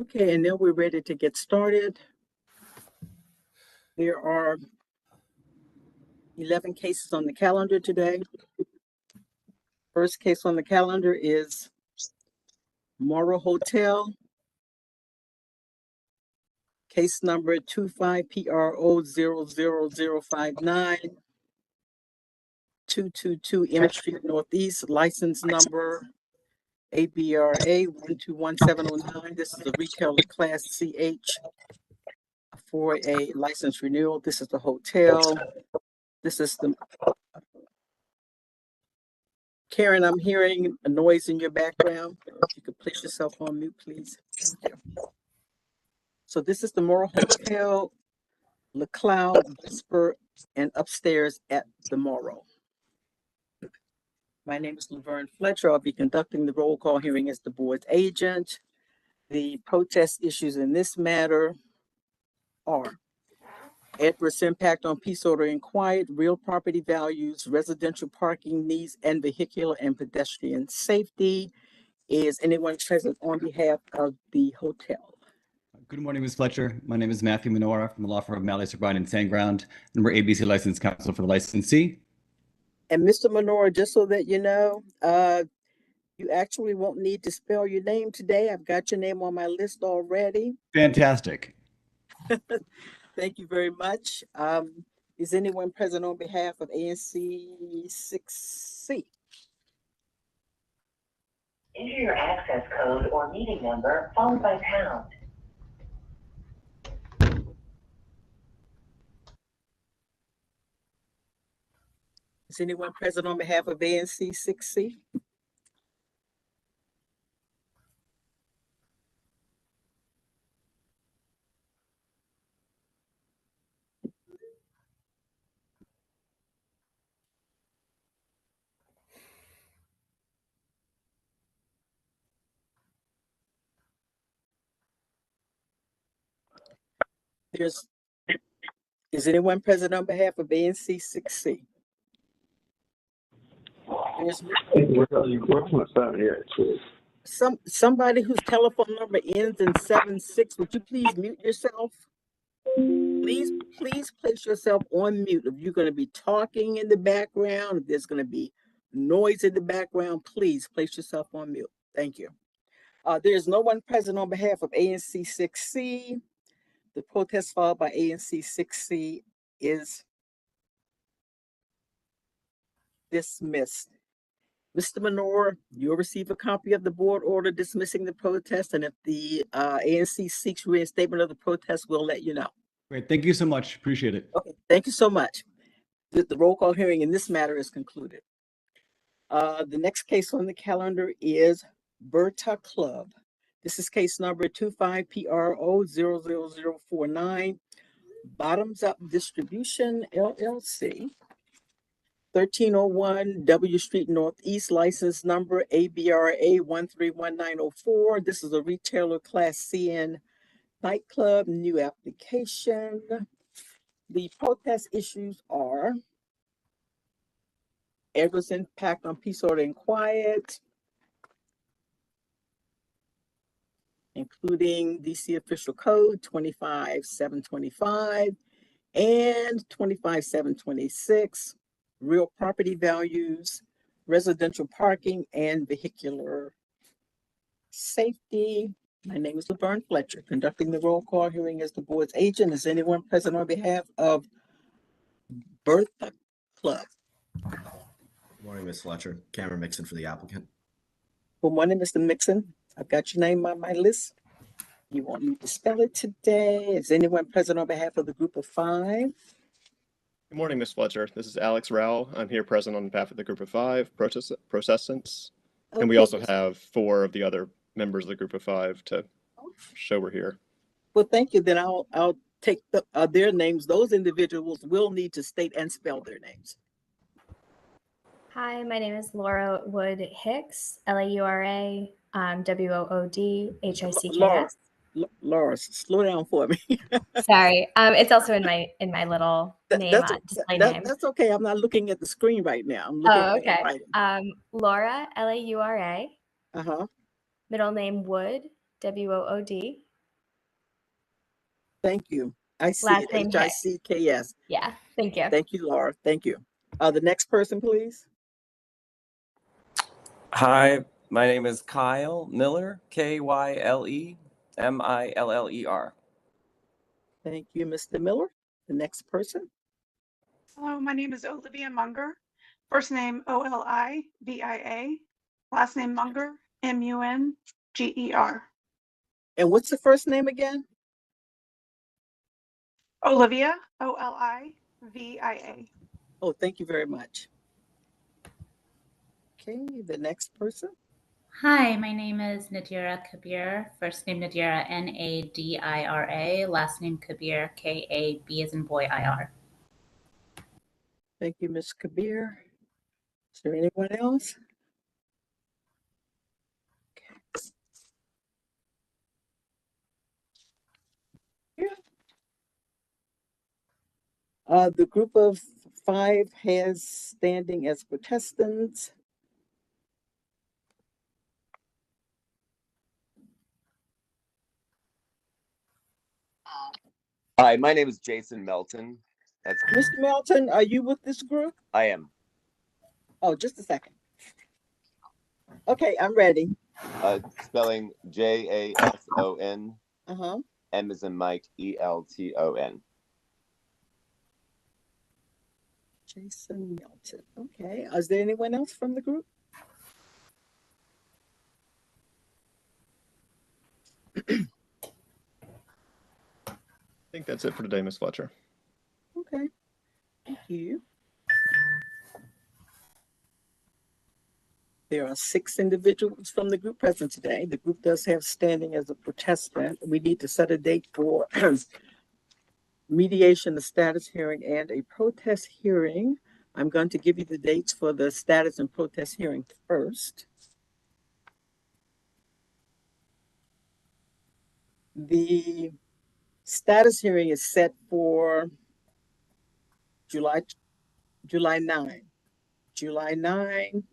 Okay, and now we're ready to get started. There are 11 cases on the calendar today. First case on the calendar is Morrow Hotel, case number 25PRO00059, 222 M Street Northeast, license number ABRA 121709. This is a retailer class CH for a license renewal. This is the hotel. This is the Karen, I'm hearing a noise in your background. If you could place yourself on mute, please. Thank you. So this is the Morrow Hotel, LeCloud, Whisper, and upstairs at the Morrow. My name is Laverne Fletcher. I'll be conducting the roll call hearing as the board's agent. The protest issues in this matter are adverse impact on peace, order, and quiet, real property values, residential parking needs, and vehicular and pedestrian safety. Is anyone present on behalf of the hotel? Good morning, Ms. Fletcher. My name is Matthew Minora from the law firm of Malleus O'Brien and Sandground, and we're ABC licensed counsel for the licensee. And Mr. Minora, just so that you know, you actually won't need to spell your name today. I've got your name on my list already. Fantastic. Thank you very much. Is anyone present on behalf of ANC 6C? Enter your access code or meeting number followed by pound. Is anyone present on behalf of ANC 6C? Is anyone present on behalf of ANC 6C? Somebody whose telephone number ends in 76. Would you please mute yourself? Please place yourself on mute. If you're going to be talking in the background, if there's going to be noise in the background, please place yourself on mute. Thank you. There is no one present on behalf of ANC 6C. The protest filed by ANC 6C is dismissed. Mr. Minora, you'll receive a copy of the board order dismissing the protest, and if the ANC seeks reinstatement of the protest, we'll let you know. Great. Thank you so much. Appreciate it. Okay. Thank you so much. The roll call hearing in this matter is concluded. The next case on the calendar is Berta Club. This is case number 25PRO00049, Bottoms Up Distribution, LLC, 1301 W Street Northeast, license number ABRA 131904. This is a retailer class CN nightclub, new application. The protest issues are adverse impact on peace, order, and quiet, including DC Official Code 25725 and 25726, real property values, residential parking, and vehicular safety. My name is Laverne Fletcher, conducting the roll call hearing as the board's agent. Is anyone present on behalf of Bertha Club? Good morning, Ms. Fletcher. Cameron Mixon for the applicant. Good morning, Mr. Mixon. I've got your name on my list. You want me to spell it today? Is anyone present on behalf of the group of five? Good morning, Ms. Fletcher. This is Alex Rowell. I'm here present on behalf of the group of five protestants. And we also have four of the other members of the group of five to show we're here. Well, thank you. Then I'll take their names. Those individuals will need to state and spell their names. Hi, my name is Laura Wood Hicks, Laura WOODHICKS. Laura, slow down for me. Sorry, it's also in my little name display name. That's okay. I'm not looking at the screen right now. I'm looking at okay. Laura, LAURA. Uh-huh. Middle name Wood, WOOD. Thank you. I see Last it, name Hicks. Hicks. Yeah, thank you. Thank you, Laura. Thank you. The next person, please. Hi, my name is Kyle Miller, KYLEMILLER. Thank you, Mr. Miller. The next person. Hello, my name is Olivia Munger. First name Olivia. Last name Munger, Munger. And what's the first name again? Olivia, Olivia. Oh, thank you very much. Okay, the next person. Hi, my name is Nadira Kabir. First name Nadira, Nadira. Last name Kabir, KAB as in boy IR. Thank you, Ms. Kabir. Is there anyone else? The group of 5 has standing as protestants. Hi, my name is Jason Melton. That's Mr. Melton, are you with this group? I am. Oh, just a second. Okay, I'm ready. Spelling JASON. Uh-huh. M as in Mike, ELTON. Jason Melton. Okay. Is there anyone else from the group? I think that's it for today, Ms. Fletcher. Okay. Thank you. There are 6 individuals from the group present today. The group does have standing as a protestant. We need to set a date for mediation, the status hearing, and a protest hearing. I'm going to give you the dates for the status and protest hearing first. The status hearing is set for July 9. July 9,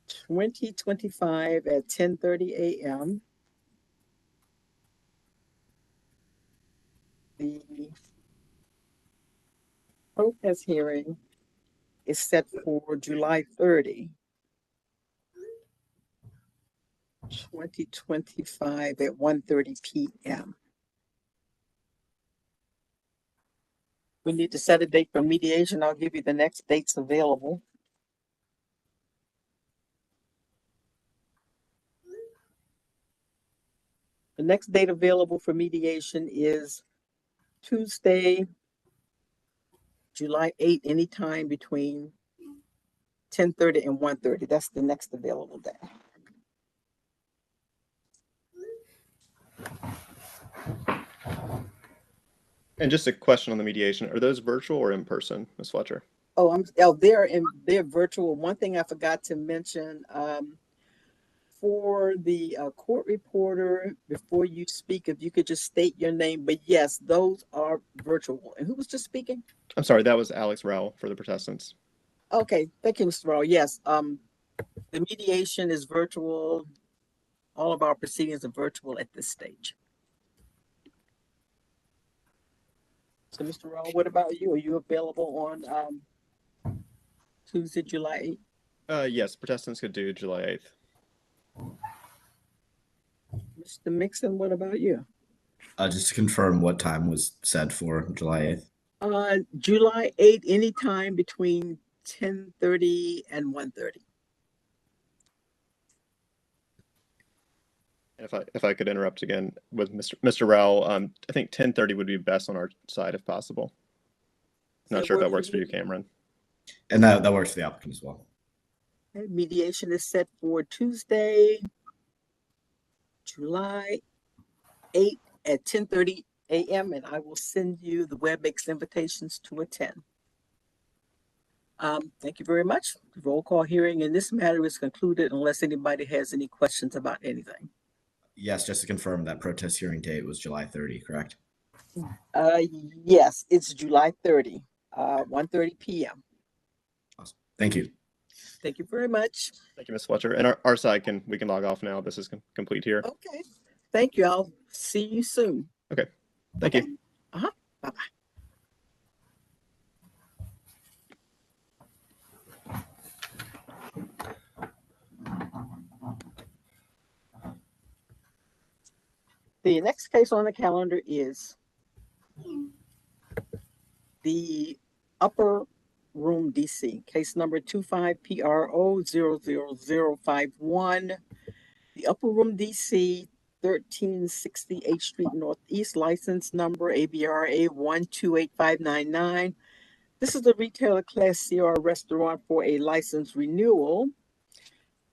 2025 at 10:30 a.m. The protest hearing is set for July 30, 2025 at 1:30 p.m. We need to set a date for mediation. I'll give you the next dates available. The next date available for mediation is Tuesday, July 8, anytime between 10:30 and 1:30. That's the next available day. And just a question on the mediation. Are those virtual or in person, Ms. Fletcher? They're virtual. One thing I forgot to mention, for the court reporter, before you speak, if you could just state your name. But yes, those are virtual. And who was just speaking? I'm sorry, that was Alex Rowell for the protestants. Okay, thank you, Mr. Rowe. Yes, the mediation is virtual. All of our proceedings are virtual at this stage. So, Mr. Rowe, what about you? Are you available on Tuesday, July 8th? Yes, protestants could do July 8th. Mr. Mixon, what about you? Just to confirm what time was set for July 8th. July 8th, anytime between 10:30 and 1:30. If I could interrupt again with Mr. Rowell, I think 10:30 would be best on our side if possible. Not sure if that works for you, Cameron. And that works for the applicant as well. Okay, mediation is set for Tuesday, July 8th at 10:30 a.m. and I will send you the WebEx invitations to attend. Thank you very much. The roll call hearing in this matter is concluded unless anybody has any questions about anything. Yes, just to confirm that protest hearing date was July 30, correct? Yes, it's July 30, 1:30 p.m. Awesome. Thank you. Thank you very much. Thank you, Ms. Fletcher. And our side we can log off now. This is complete here. Okay. Thank you. I'll see you soon. Okay. Thank you. Bye-bye. The next case on the calendar is the Upper Room DC, case number 25PRO00051. The Upper Room DC, 1360 H Street Northeast, license number ABRA 128599. This is the retailer Class CR restaurant for a license renewal.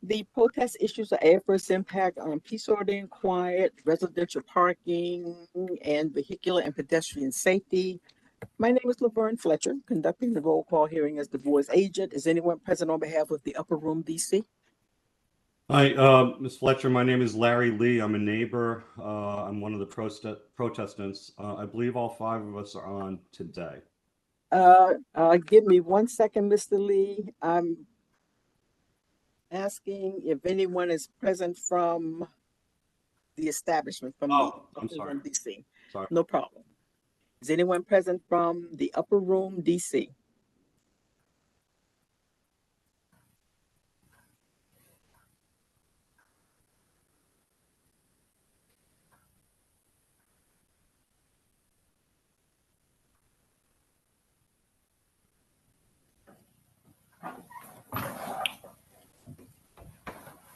The protest issues are adverse impact on peace, order, and quiet, residential parking, and vehicular and pedestrian safety. My name is Laverne Fletcher, conducting the roll call hearing as the board's agent. Is anyone present on behalf of the Upper Room DC? Hi, Ms. Fletcher. My name is Larry Lee. I'm a neighbor. I'm one of the protestants. I believe all 5 of us are on today. Give me 1 second, Mr. Lee. I'm asking if anyone is present from the establishment, from the Upper Room DC. Sorry. No problem. Is anyone present from the Upper Room DC?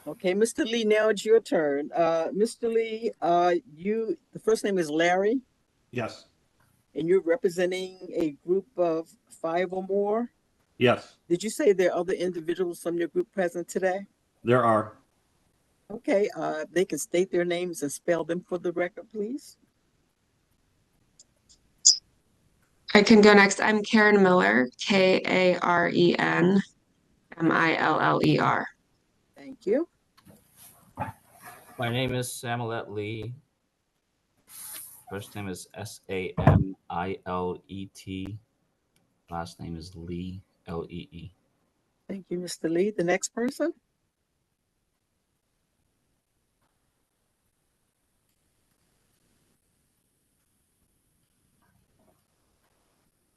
Okay, Mr. Lee, now it's your turn. Mr. Lee, the first name is Larry, Yes. and you're representing a group of 5 or more? Yes, Did you say there are other individuals from your group present today? there are. Okay, they can state their names and spell them for the record, please. I can go next. I'm Karen Miller, KarenMiller. Thank you. My name is Samilet Lee. First name is Samilet. Last name is Lee, Lee. Thank you, Mr. Lee. The next person?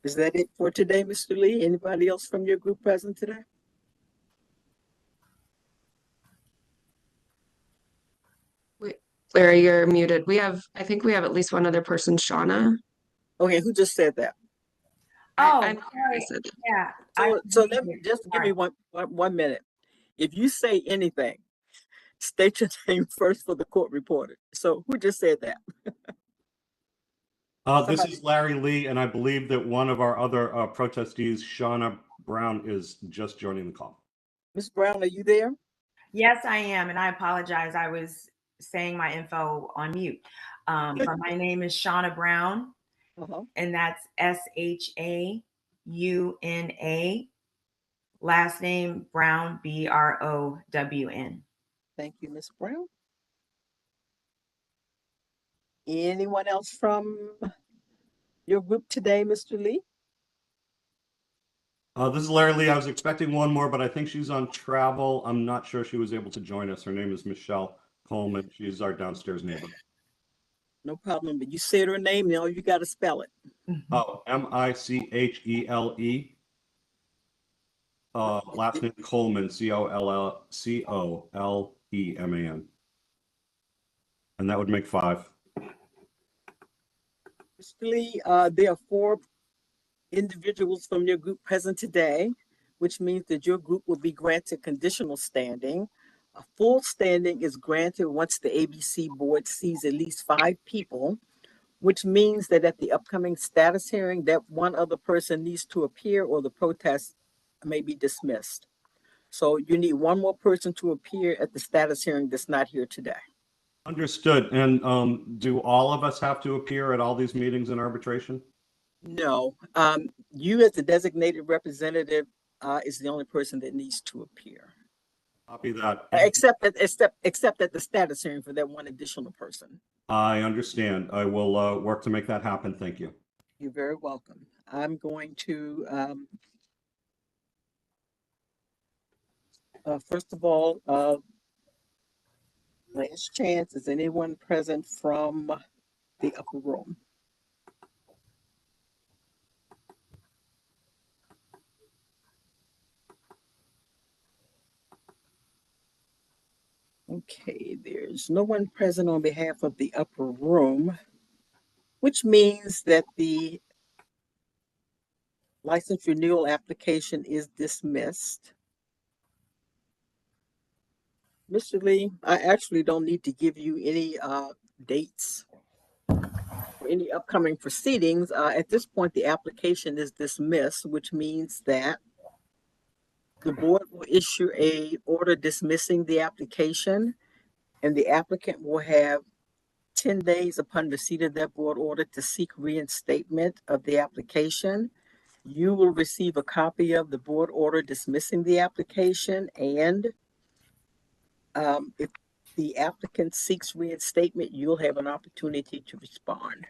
Is that it for today, Mr. Lee? Anybody else from your group present today? Larry, you're muted. I think we have at least one other person, Shauna. Okay, who just said that? I'm sorry. Yeah. So let me just give me one minute. If you say anything, state your name first for the court reporter. So who just said that? This is Larry Lee, and I believe that one of our other protestees, Shauna Brown, is just joining the call. Ms. Brown, are you there? Yes, I am. And I apologize. I was saying my info on mute. But my name is Shauna Brown, and that's SHAUNA. Last name Brown, BROWN. Thank you, Ms. Brown. Anyone else from your group today, Mr. Lee? This is Larry Lee. I was expecting one more, but I think she's on travel. I'm not sure she was able to join us. Her name is Michelle Coleman. She's our downstairs neighbor. No problem, but you said her name, now you got to spell it. Oh, Michele. Last name Coleman, Colleman. And that would make 5. Mr. Lee, there are 4 individuals from your group present today, which means that your group will be granted conditional standing. A full standing is granted once the ABC board sees at least 5 people, which means that at the upcoming status hearing, that one other person needs to appear or the protest may be dismissed. So you need one more person to appear at the status hearing that's not here today. Understood. And do all of us have to appear at all these meetings in arbitration? No. You as the designated representative is the only person that needs to appear. Copy that. Except at the status hearing for that one additional person. I understand. I will work to make that happen. Thank you. You're very welcome. I'm going to, first of all, last chance, is anyone present from the upper room? Okay, there's no one present on behalf of the upper room, which means that the license renewal application is dismissed. Mr. Lee, I actually don't need to give you any dates for any upcoming proceedings. At this point, the application is dismissed, which means that the board will issue a order dismissing the application, and the applicant will have 10 days upon receipt of that board order to seek reinstatement of the application. You will receive a copy of the board order dismissing the application, and if the applicant seeks reinstatement, you'll have an opportunity to respond.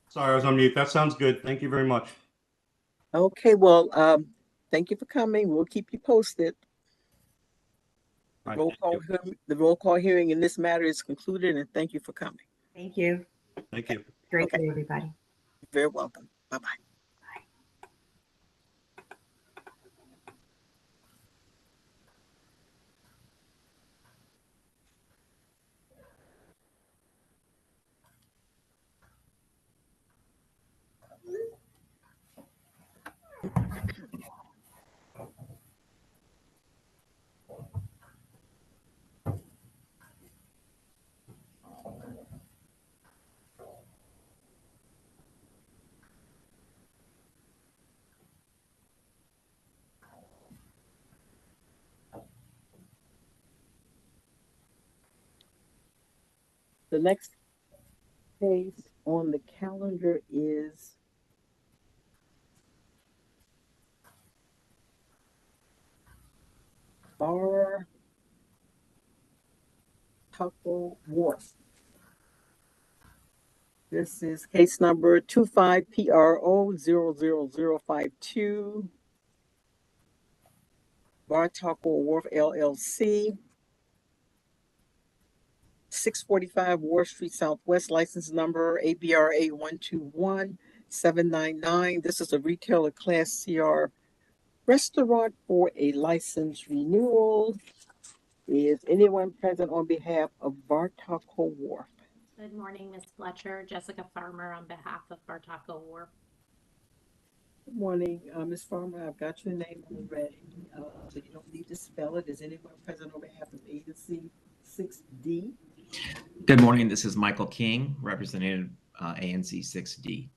Sorry, I was on mute. That sounds good. Thank you very much. Okay, well, thank you for coming. We'll keep you posted. All right, The roll call hearing in this matter is concluded, and thank you for coming. Thank you. Thank you. Great day, everybody. You're very welcome. Bye-bye. The next case on the calendar is Bar Tuckle Wharf. This is case number 25PRO00052. Bar Tuckle Wharf LLC. 645 Wharf Street Southwest, license number ABRA 121799. This is a retailer class CR restaurant for a license renewal. Is anyone present on behalf of Bartaco Wharf? Good morning, Ms. Fletcher. Jessica Farmer on behalf of Bartaco Wharf. Good morning, Ms. Farmer. I've got your name already, so you don't need to spell it. Is anyone present on behalf of ABCA 6D? Good morning. This is Michael King, representing ANC 6D.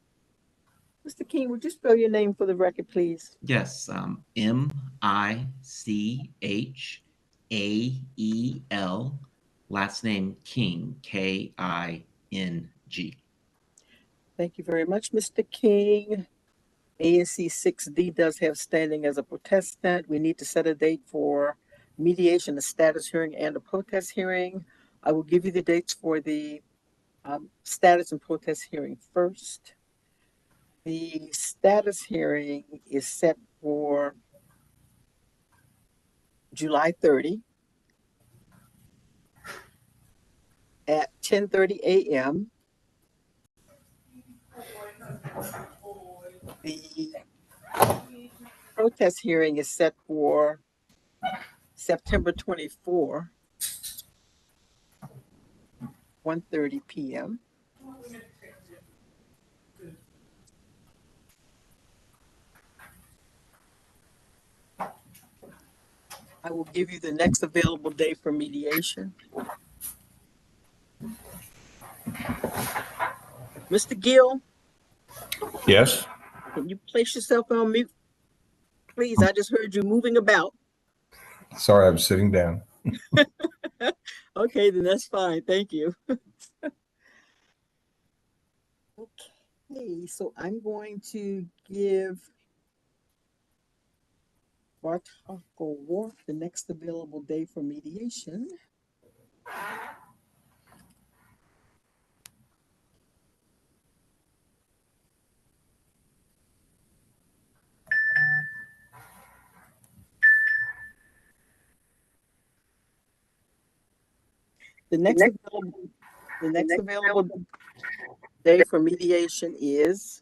Mr. King, would you spell your name for the record, please? Yes, M-I-C-H-A-E-L, last name King, K-I-N-G. Thank you very much, Mr. King. ANC 6D does have standing as a protestant. We need to set a date for mediation, a status hearing, and a protest hearing. I will give you the dates for the status and protest hearing first. The status hearing is set for July 30 at 10:30 a.m. The protest hearing is set for September 24, 1:30 p.m. I will give you the next available day for mediation. Mr. Gill? Yes. Can you place yourself on mute? Please, I just heard you moving about. Sorry, I'm sitting down. Okay, then that's fine. Thank you. Okay, so I'm going to give Bartaco Wharf the next available day for mediation. The next available day for mediation is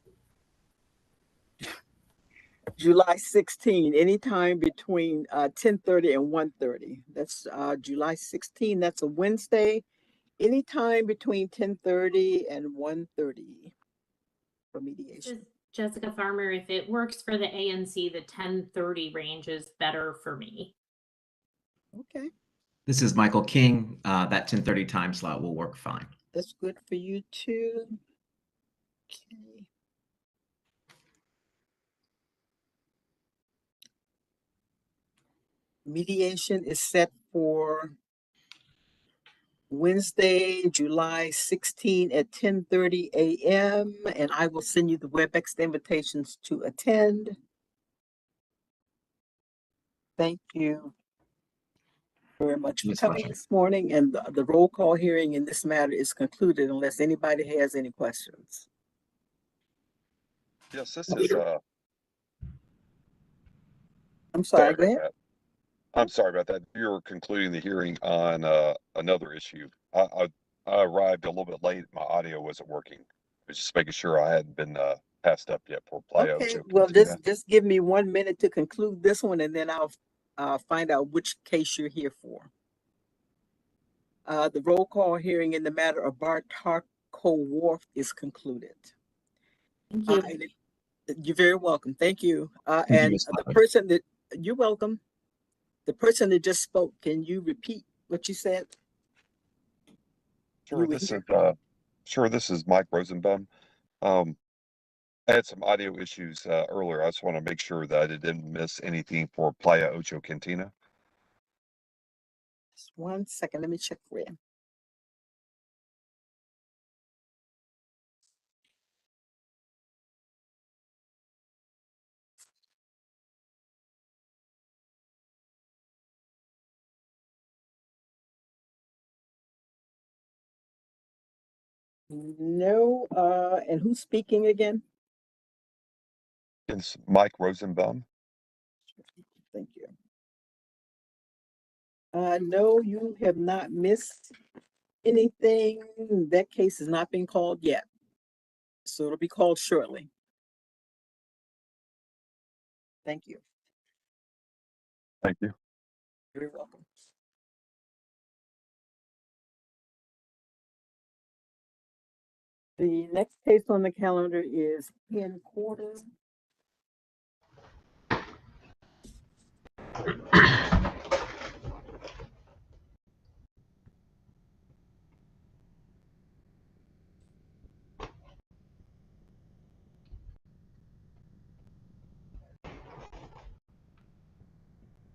July 16, anytime between 10:30 and 1:30. That's July 16. That's a Wednesday. Anytime between 10:30 and 1:30 for This mediation. is Jessica Farmer. If it works for the ANC, the 10:30 range is better for me. Okay, This is Michael King. That 10:30 time slot will work fine. that's good for you too. Okay. Mediation is set for Wednesday, July 16 at 10:30 a.m. and I will send you the WebEx invitations to attend. Thank you very much for Ms. coming Fletcher. this morning, and the roll call hearing in this matter is concluded unless anybody has any questions. Yes, this is I'm sorry, go ahead. I'm sorry about that. You're concluding the hearing on another issue. I arrived a little bit late. My audio wasn't working. I was just making sure I hadn't been passed up yet for Playa Okay, Ocho well, Cantina. just give me 1 minute to conclude this one, and then I'll find out which case you're here for. The roll call hearing in the matter of Bartarco Wharf is concluded. Thank you. You're very welcome. Thank you. Thank you, And Ms. the Fletcher. person that you're welcome. The person that just spoke, can you repeat what you said? Sure, this is Mike Rosenbaum. I had some audio issues earlier. I just want to make sure that I didn't miss anything for Playa Ocho Cantina. Just 1 second. Let me check for you. No, and who's speaking again? It's Mike Rosenbaum. Thank you. No, you have not missed anything. That case has not been called yet. So it'll be called shortly. Thank you. Thank you. You're welcome. The next case on the calendar is Hen Quarter.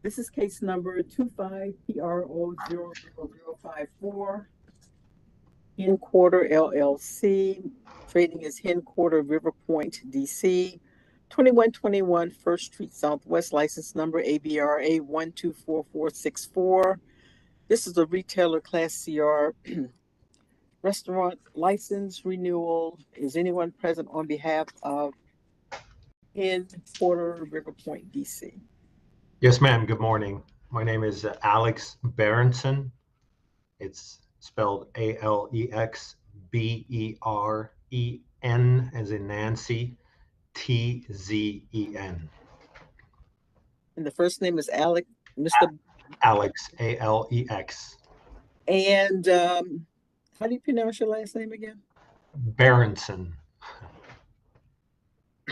This is case number 25PRO00054. Hen Quarter LLC, trading as Hen Quarter River Point, DC, 2121 First Street Southwest, license number ABRA 124464. This is a retailer class CR restaurant license renewal. Is anyone present on behalf of Hen Quarter River Point, DC? Yes, ma'am. Good morning. My name is Alex Berenson. It's spelled ALEXBEREN as in Nancy, TZEN. And the first name is Alex, Mr. Alex, ALEX. And how do you pronounce your last name again? Berenson.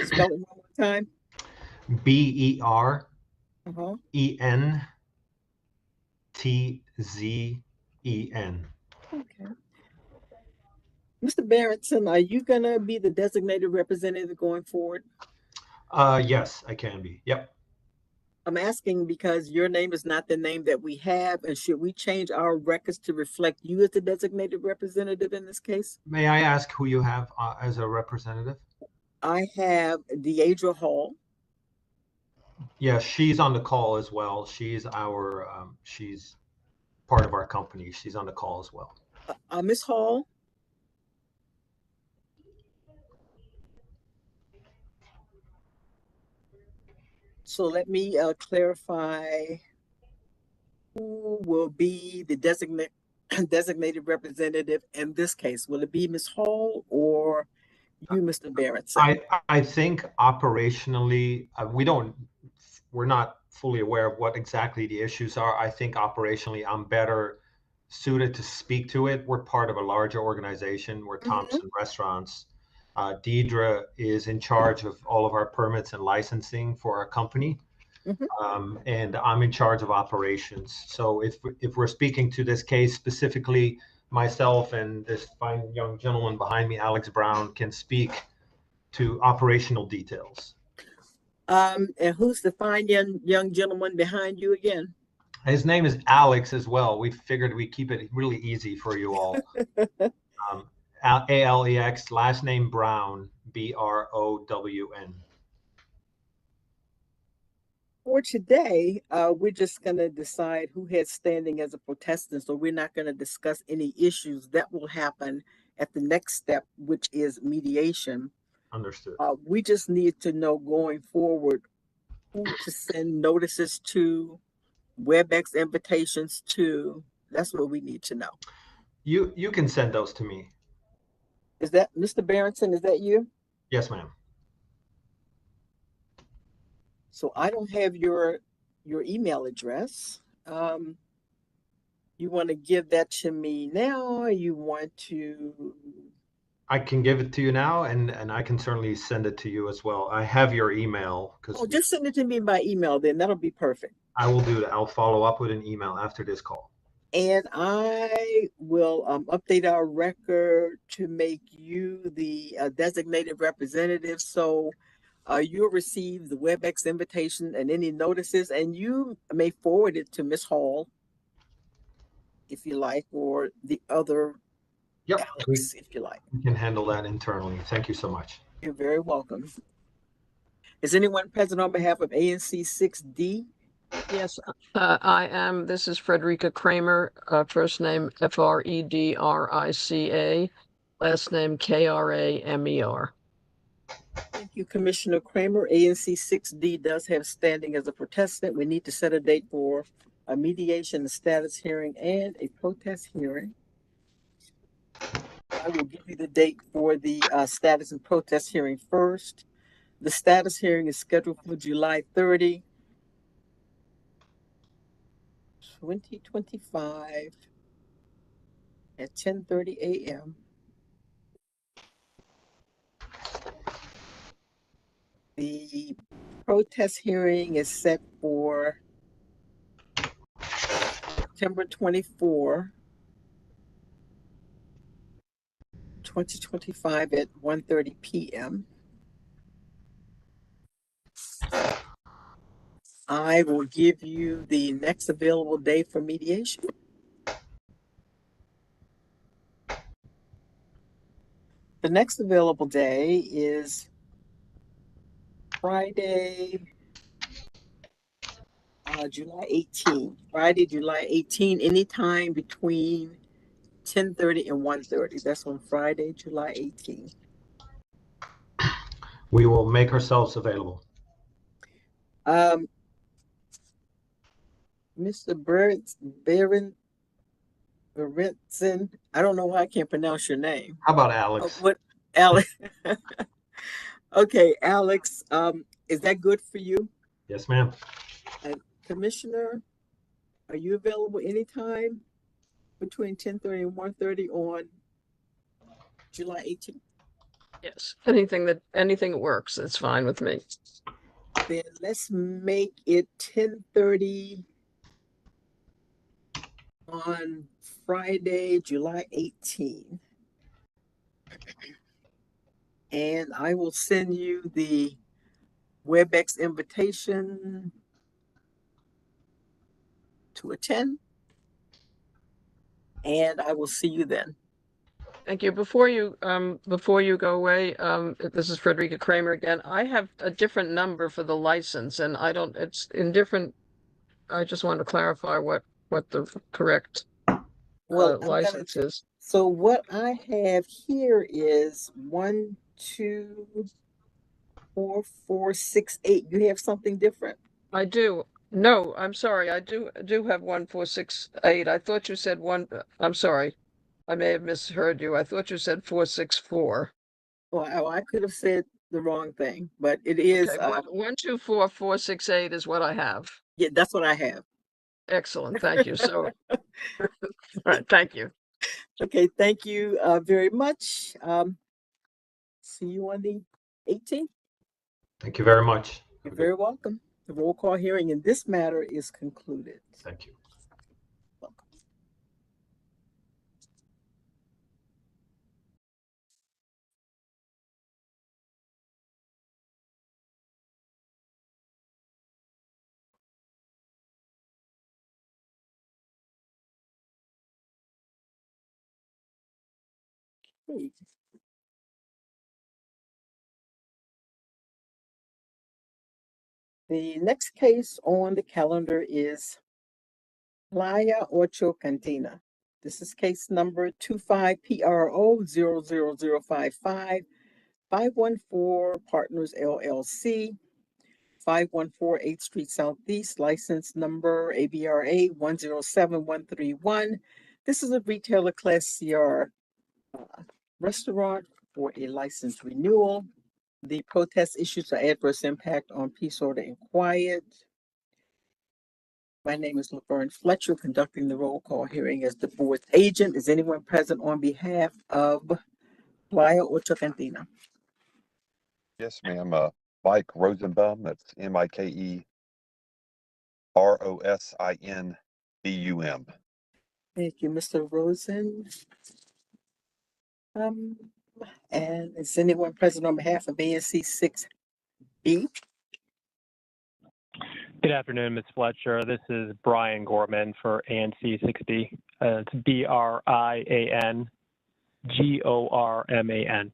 Spell it one more time. BERENTZEN. Okay. Mr. Berenson, are you gonna be the designated representative going forward? Yes, I can be. Yep. I'm asking because your name is not the name that we have, and should we change our records to reflect you as the designated representative in this case? May I ask who you have as a representative? I have Deidre Hall. Yeah, she's on the call as well. She's she's part of our company. She's on the call as well. Miss Hall. So let me clarify who will be the designated representative in this case. Will it be Miss Hall or you, Mr. Berenson? I think operationally, we're not fully aware of what exactly the issues are. I think operationally, I'm better suited to speak to it. We're part of a larger organization. We're Thompson Restaurants. Deidre is in charge of all of our permits and licensing for our company. And I'm in charge of operations. So if we're speaking to this case specifically, myself and this fine young gentleman behind me, Alex Brown, can speak to operational details. And who's the fine young gentleman behind you again? His name is Alex as well. We figured we'd keep it really easy for you all. ALEX, last name Brown, BROWN. For today, we're just going to decide who has standing as a protestant. So we're not going to discuss any issues that will happen at the next step, which is mediation. Understood. We just need to know going forward who to send notices to, WebEx invitations to. That's what we need to know. You can send those to me. Is that Mr. Berenson? Is that you? Yes, ma'am. So I don't have your email address. You want to give that to me now, or you want to? I can give it to you now, and I can certainly send it to you as well. I have your email. Just send it to me by email then. That'll be perfect. I will do that. I'll follow up with an email after this call. And I will update our record to make you the designated representative. So you'll receive the WebEx invitation and any notices, and you may forward it to Ms. Hall, if you like, or the other Alex, if you like. We can handle that internally. Thank you so much. You're very welcome. Is anyone present on behalf of ANC 6D? Yes, I am. This is Frederica Kramer, first name Fredrica, last name Kramer. Thank you, Commissioner Kramer. ANC 6D does have standing as a protestant. We need to set a date for a mediation, a status hearing, and a protest hearing. I will give you the date for the status and protest hearing first. The status hearing is scheduled for July 30, 2025 at 10:30 a.m. The protest hearing is set for September 24, 2025 at 1:30 p.m. I will give you the next available day for mediation. The next available day is Friday, July 18. Friday, July 18, anytime between 10:30 and 1:30. That's on Friday, July 18. We will make ourselves available. Mr. Berenson, I don't know why I can't pronounce your name. How about Alex? What, Alex? Okay, Alex, is that good for you? Yes, ma'am. Commissioner, are you available anytime between 10:30 and 1:30 on July 18th? Yes, anything that works, it's fine with me. Then let's make it 10:30 on Friday, July 18. And I will send you the WebEx invitation to attend. And I will see you then. Thank you. Before you go away, this is Frederica Kramer again. I have a different number for the license, and it's in different. I just want to clarify what the correct license is. So what I have here is 1, 2, 4, 4, 6, 8. You have something different? I do. No, I'm sorry. I do have 1, 4, 6, 8. I thought you said 1. I'm sorry. I may have misheard you. I thought you said 4, 6, 4. Oh, I could have said the wrong thing, but it is, Okay, 124468 is what I have. yeah, that's what I have. Excellent, thank you. So, all right, thank you. Okay, thank you very much. See you on the 18th. Thank you very much. You're very welcome. The roll call hearing in this matter is concluded. Thank you. Okay. The next case on the calendar is Playa Ocho Cantina. This is case number 25PRO 00055 514 Partners LLC, 514 8th Street Southeast, license number ABRA 107131. This is a retailer class CR restaurant for a license renewal. The protest issues are adverse impact on peace, order, and quiet. My name is Laverne Fletcher, conducting the roll call hearing as the board's agent. Is anyone present on behalf of Playa Ocho Cantina? Yes, ma'am. Mike Rosenbaum. That's MikeRosinBum. Thank you, Mr. Rosen. And is anyone present on behalf of ANC 6B? Good afternoon, Ms. Fletcher. This is Brian Gorman for ANC 6B. It's BRIAN GORMAN.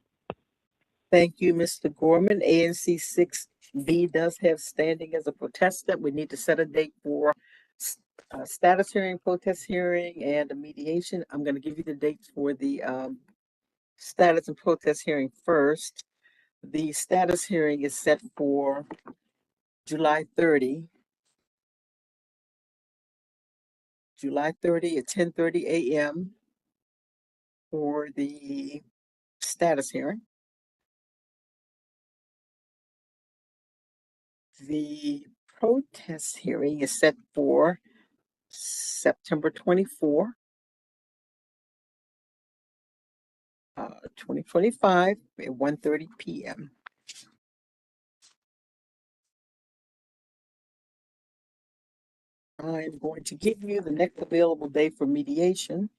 Thank you, Mr. Gorman. ANC 6B does have standing as a protestant. We need to set a date for status hearing, protest hearing, and a mediation. I'm going to give you the dates for the status and protest hearing first. The status hearing is set for July 30. July 30 at 10:30 a.m. for the status hearing. The protest hearing is set for September 24, 2025 at 1:30 p.m. I'm going to give you the next available day for mediation.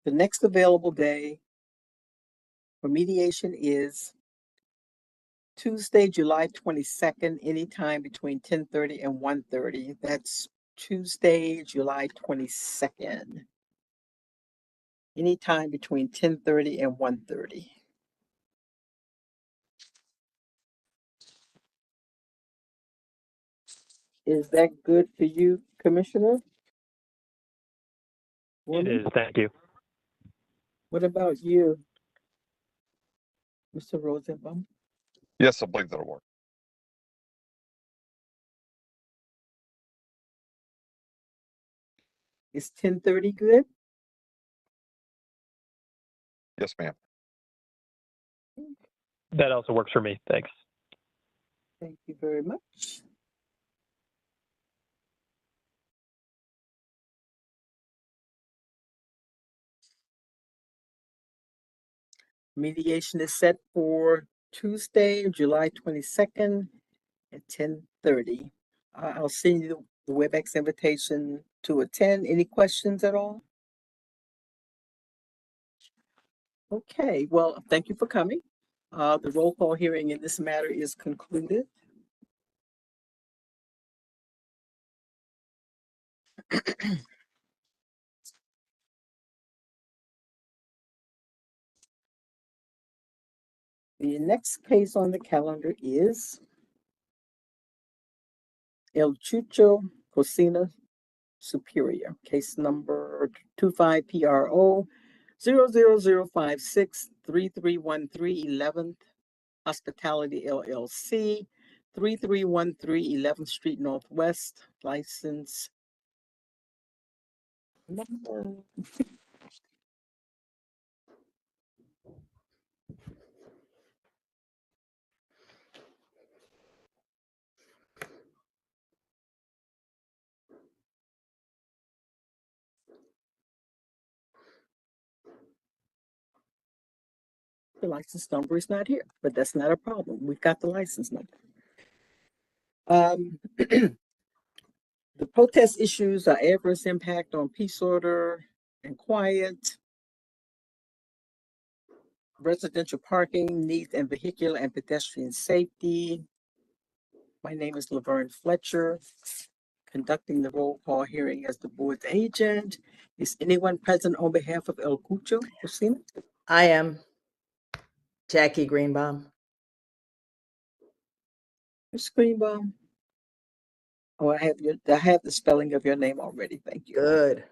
The next available day for mediation is Tuesday, July 22nd, anytime between 10:30 and 1:30. That's Tuesday, July 22nd. Anytime between 10:30 and 1:30. Is that good for you, Commissioner? It is, thank you. What about you, Mr. Rosenbaum? Yes, I believe that'll work. Is 10:30 good? Yes, ma'am. That also works for me. Thanks. Thank you very much. Mediation is set for Tuesday, July 22nd at 10:30. I'll send you the WebEx invitation to attend. Any questions at all? Okay, well, thank you for coming. The roll call hearing in this matter is concluded. The next case on the calendar is El Chucho Cocina Superior, case number 25PRO 00056 3313 11th Hospitality LLC, 3313 11th Street Northwest, license number. The license number is not here, but that's not a problem. We've got the license number. The protest issues are adverse impact on peace, order, and quiet, residential parking, needs and vehicular and pedestrian safety. My name is Laverne Fletcher, conducting the roll call hearing as the board's agent. Is anyone present on behalf of El Cucho? Christina? I am Jackie Greenbaum. Ms. Greenbaum? Oh, I have the spelling of your name already. Thank you. Good.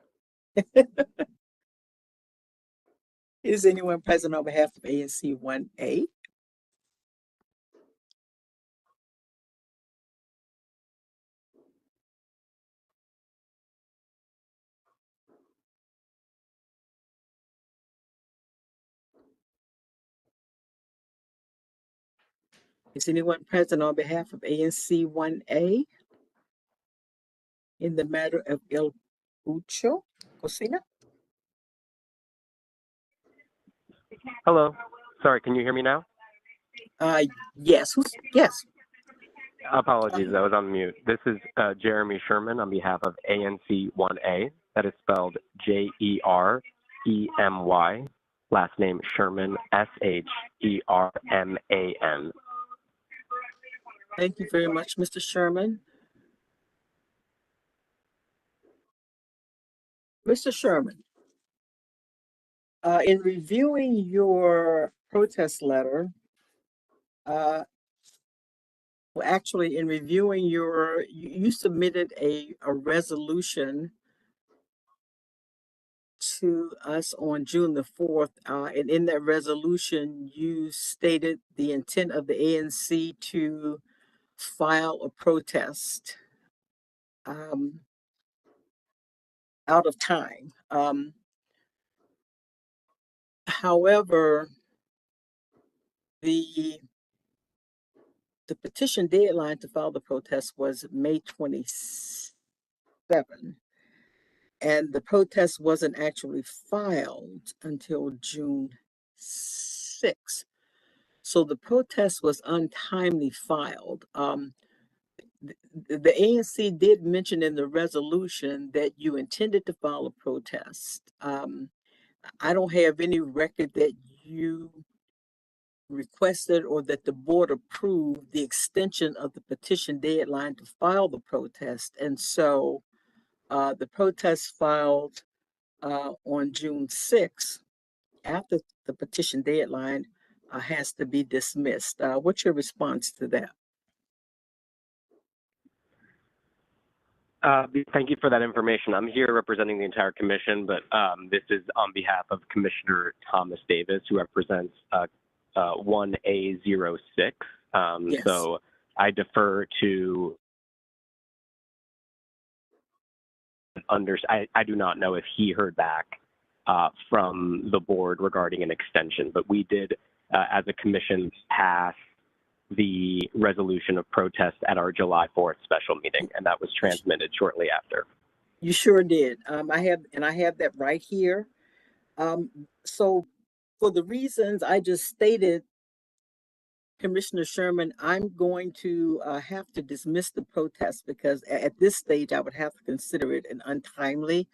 Is anyone present on behalf of ANC 1A? Is anyone present on behalf of ANC 1A in the matter of El Cucho? Cocina? Hello. Sorry, can you hear me now? Yes. Yes. Apologies, I was on mute. This is Jeremy Sherman on behalf of ANC 1A. That is spelled Jeremy. Last name Sherman, Sherman. Thank you very much, Mr. Sherman. Mr. Sherman, in reviewing your protest letter, well, actually, in reviewing you submitted a resolution to us on June the 4th, and in that resolution, you stated the intent of the ANC to file a protest out of time. However, the petition deadline to file the protest was May 27, and the protest wasn't actually filed until June 6. So the protest was untimely filed. The ANC did mention in the resolution that you intended to file a protest. I don't have any record that you requested or that the board approved the extension of the petition deadline to file the protest. And so the protest filed on June 6th after the petition deadline has to be dismissed. What's your response to that? Thank you for that information. I'm here representing the entire commission, but this is on behalf of Commissioner Thomas Davis, who represents 1A06. Yes. So I defer to I do not know if he heard back from the board regarding an extension, but we did, as a commission, pass the resolution of protest at our July 4th special meeting, and that was transmitted shortly after. You sure did. I have that right here. So for the reasons I just stated, Commissioner Sherman, I'm going to have to dismiss the protest because at this stage I would have to consider it an untimely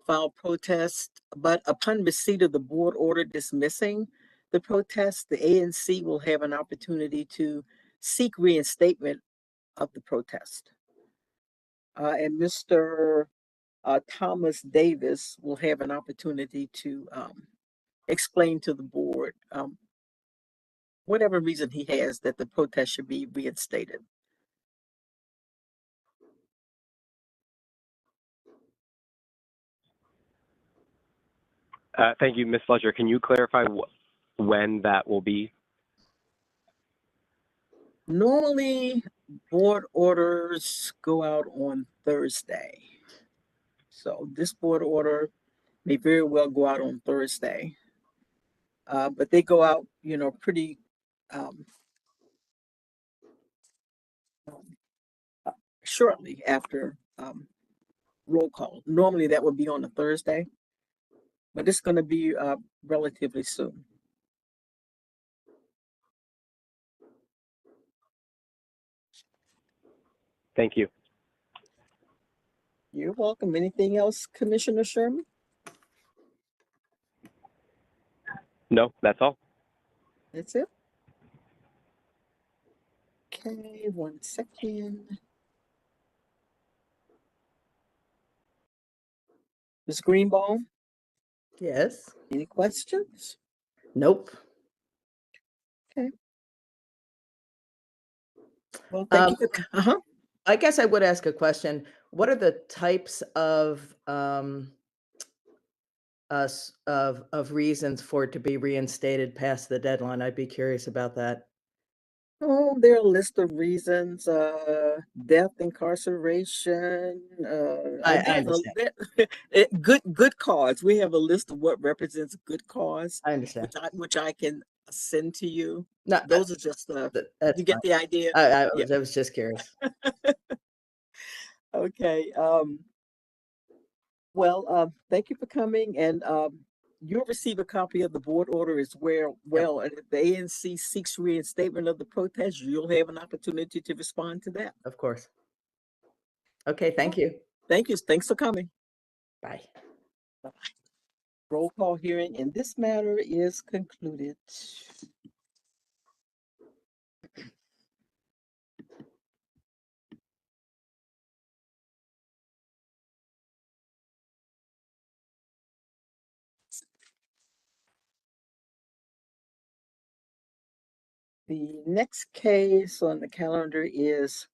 filed protest. But upon receipt of the board order dismissing the protest, the ANC will have an opportunity to seek reinstatement of the protest. And Mr. Thomas Davis will have an opportunity to explain to the board whatever reason he has that the protest should be reinstated. Thank you, Ms. Fletcher. Can you clarify when that will be? Normally, board orders go out on Thursday. So this board order may very well go out on Thursday. But they go out, pretty um, shortly after roll call. Normally that would be on a Thursday, but it's going to be relatively soon. Thank you. You're welcome. Anything else, Commissioner Sherman? No, that's all. That's it. Okay, 1 second. Ms. Greenbaum, Yes. any questions? Nope. Okay. Well, thank you. I guess I would ask a question. What are the types of reasons for it to be reinstated past the deadline? I'd be curious about that. Oh, there are a list of reasons, death, incarceration, I understand. good cause. We have a list of what represents good cause, I understand. which I can send to you. No, Those are just, that's you get fine. the idea? I Yeah. was just curious. Okay, well, thank you for coming, and you'll receive a copy of the board order as well. And if the ANC seeks reinstatement of the protest, you'll have an opportunity to respond to that. Of course. Okay, thank you. Thank you. Thanks for coming. Bye. Bye. Roll call hearing in this matter is concluded. The next case on the calendar is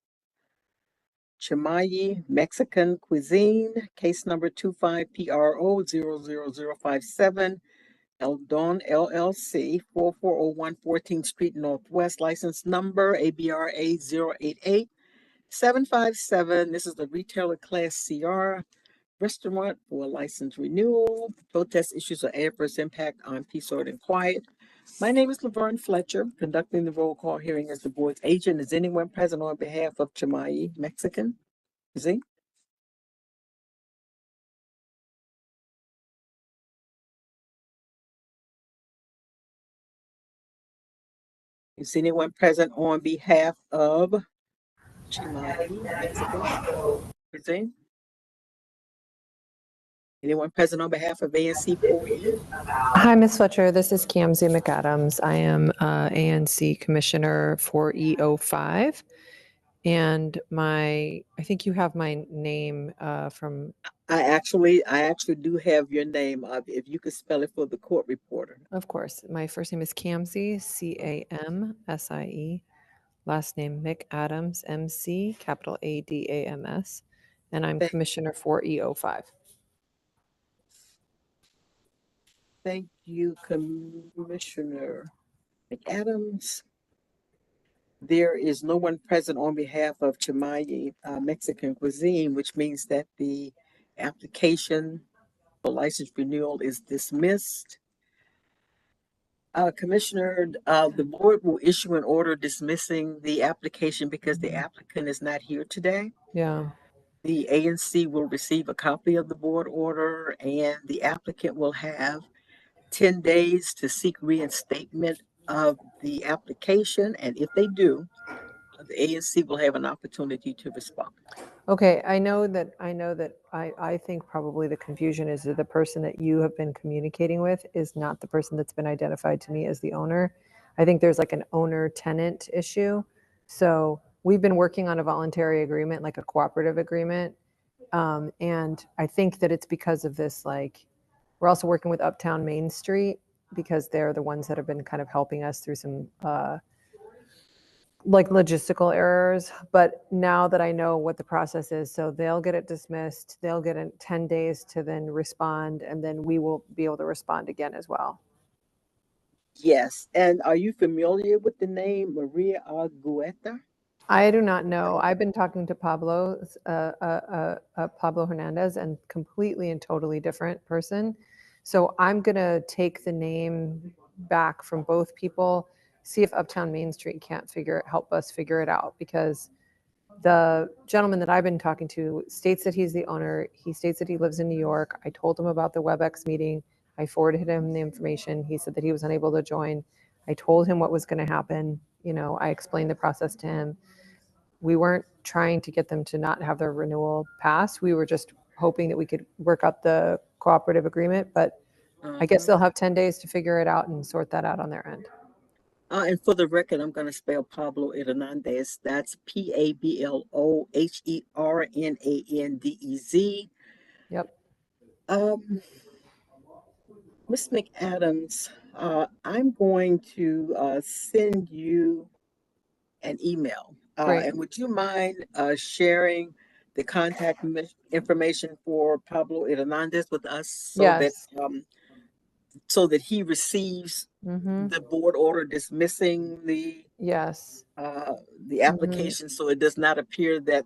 Chimayi Mexican Cuisine, case number 25PRO00057, El Don LLC, 4401 14th Street Northwest, license number ABRA 088757. This is the retailer class CR restaurant for license renewal. Protest issues of adverse impact on peace, order, and quiet. My name is Laverne Fletcher, conducting the roll call hearing as the board's agent. Is anyone present on behalf of Chimayi Mexican? Is he? Is anyone present on behalf of Chimayi Mexican Cuisine? Anyone present on behalf of ANC 4E? Hi, Ms. Fletcher. This is Kamsi McAdams. I am ANC Commissioner for E05. And I think you have my name from. I actually do have your name. If you could spell it for the court reporter. Of course. My first name is Kamsi, Camsie. Last name McAdams, MC, capital ADAMS. And I'm Commissioner for E05. Thank you, Commissioner McAdams. There is no one present on behalf of Chimayi Mexican Cuisine, which means that the application for license renewal is dismissed. Commissioner, the board will issue an order dismissing the application because the applicant is not here today. Yeah. The ANC will receive a copy of the board order, and the applicant will have 10 days to seek reinstatement of the application. And if they do, the ANC will have an opportunity to respond. Okay, I think probably the confusion is that the person that you have been communicating with is not the person that's been identified to me as the owner. I think there's like an owner-tenant issue. So we've been working on a voluntary agreement, like a cooperative agreement. And I think that it's because of this, like, we're also working with Uptown Main Street because they're the ones that have been kind of helping us through some like logistical errors. But now that I know what the process is, so they'll get it dismissed, they'll get 10 days to then respond, and then we will be able to respond again as well. Yes. And are you familiar with the name Maria Argueta? I do not know. I've been talking to Pablo Hernandez, and completely and totally different person. So I'm gonna take the name back from both people, see if Uptown Main Street can't help us figure it out, because the gentleman that I've been talking to states that he's the owner. He states that he lives in New York. I told him about the WebEx meeting. I forwarded him the information. He said that he was unable to join. I told him what was going to happen. You know, I explained the process to him. We weren't trying to get them to not have their renewal passed. We were just hoping that we could work out the cooperative agreement, but I guess they'll have 10 days to figure it out and sort that out on their end. And for the record, I'm going to spell Pablo Hernandez. That's PabloHernandez. Yep. Ms. McAdams, I'm going to send you an email. Great. And would you mind sharing the contact information for Pablo Hernandez with us Yes. so that he receives the board order dismissing the Yes. the application, so it does not appear that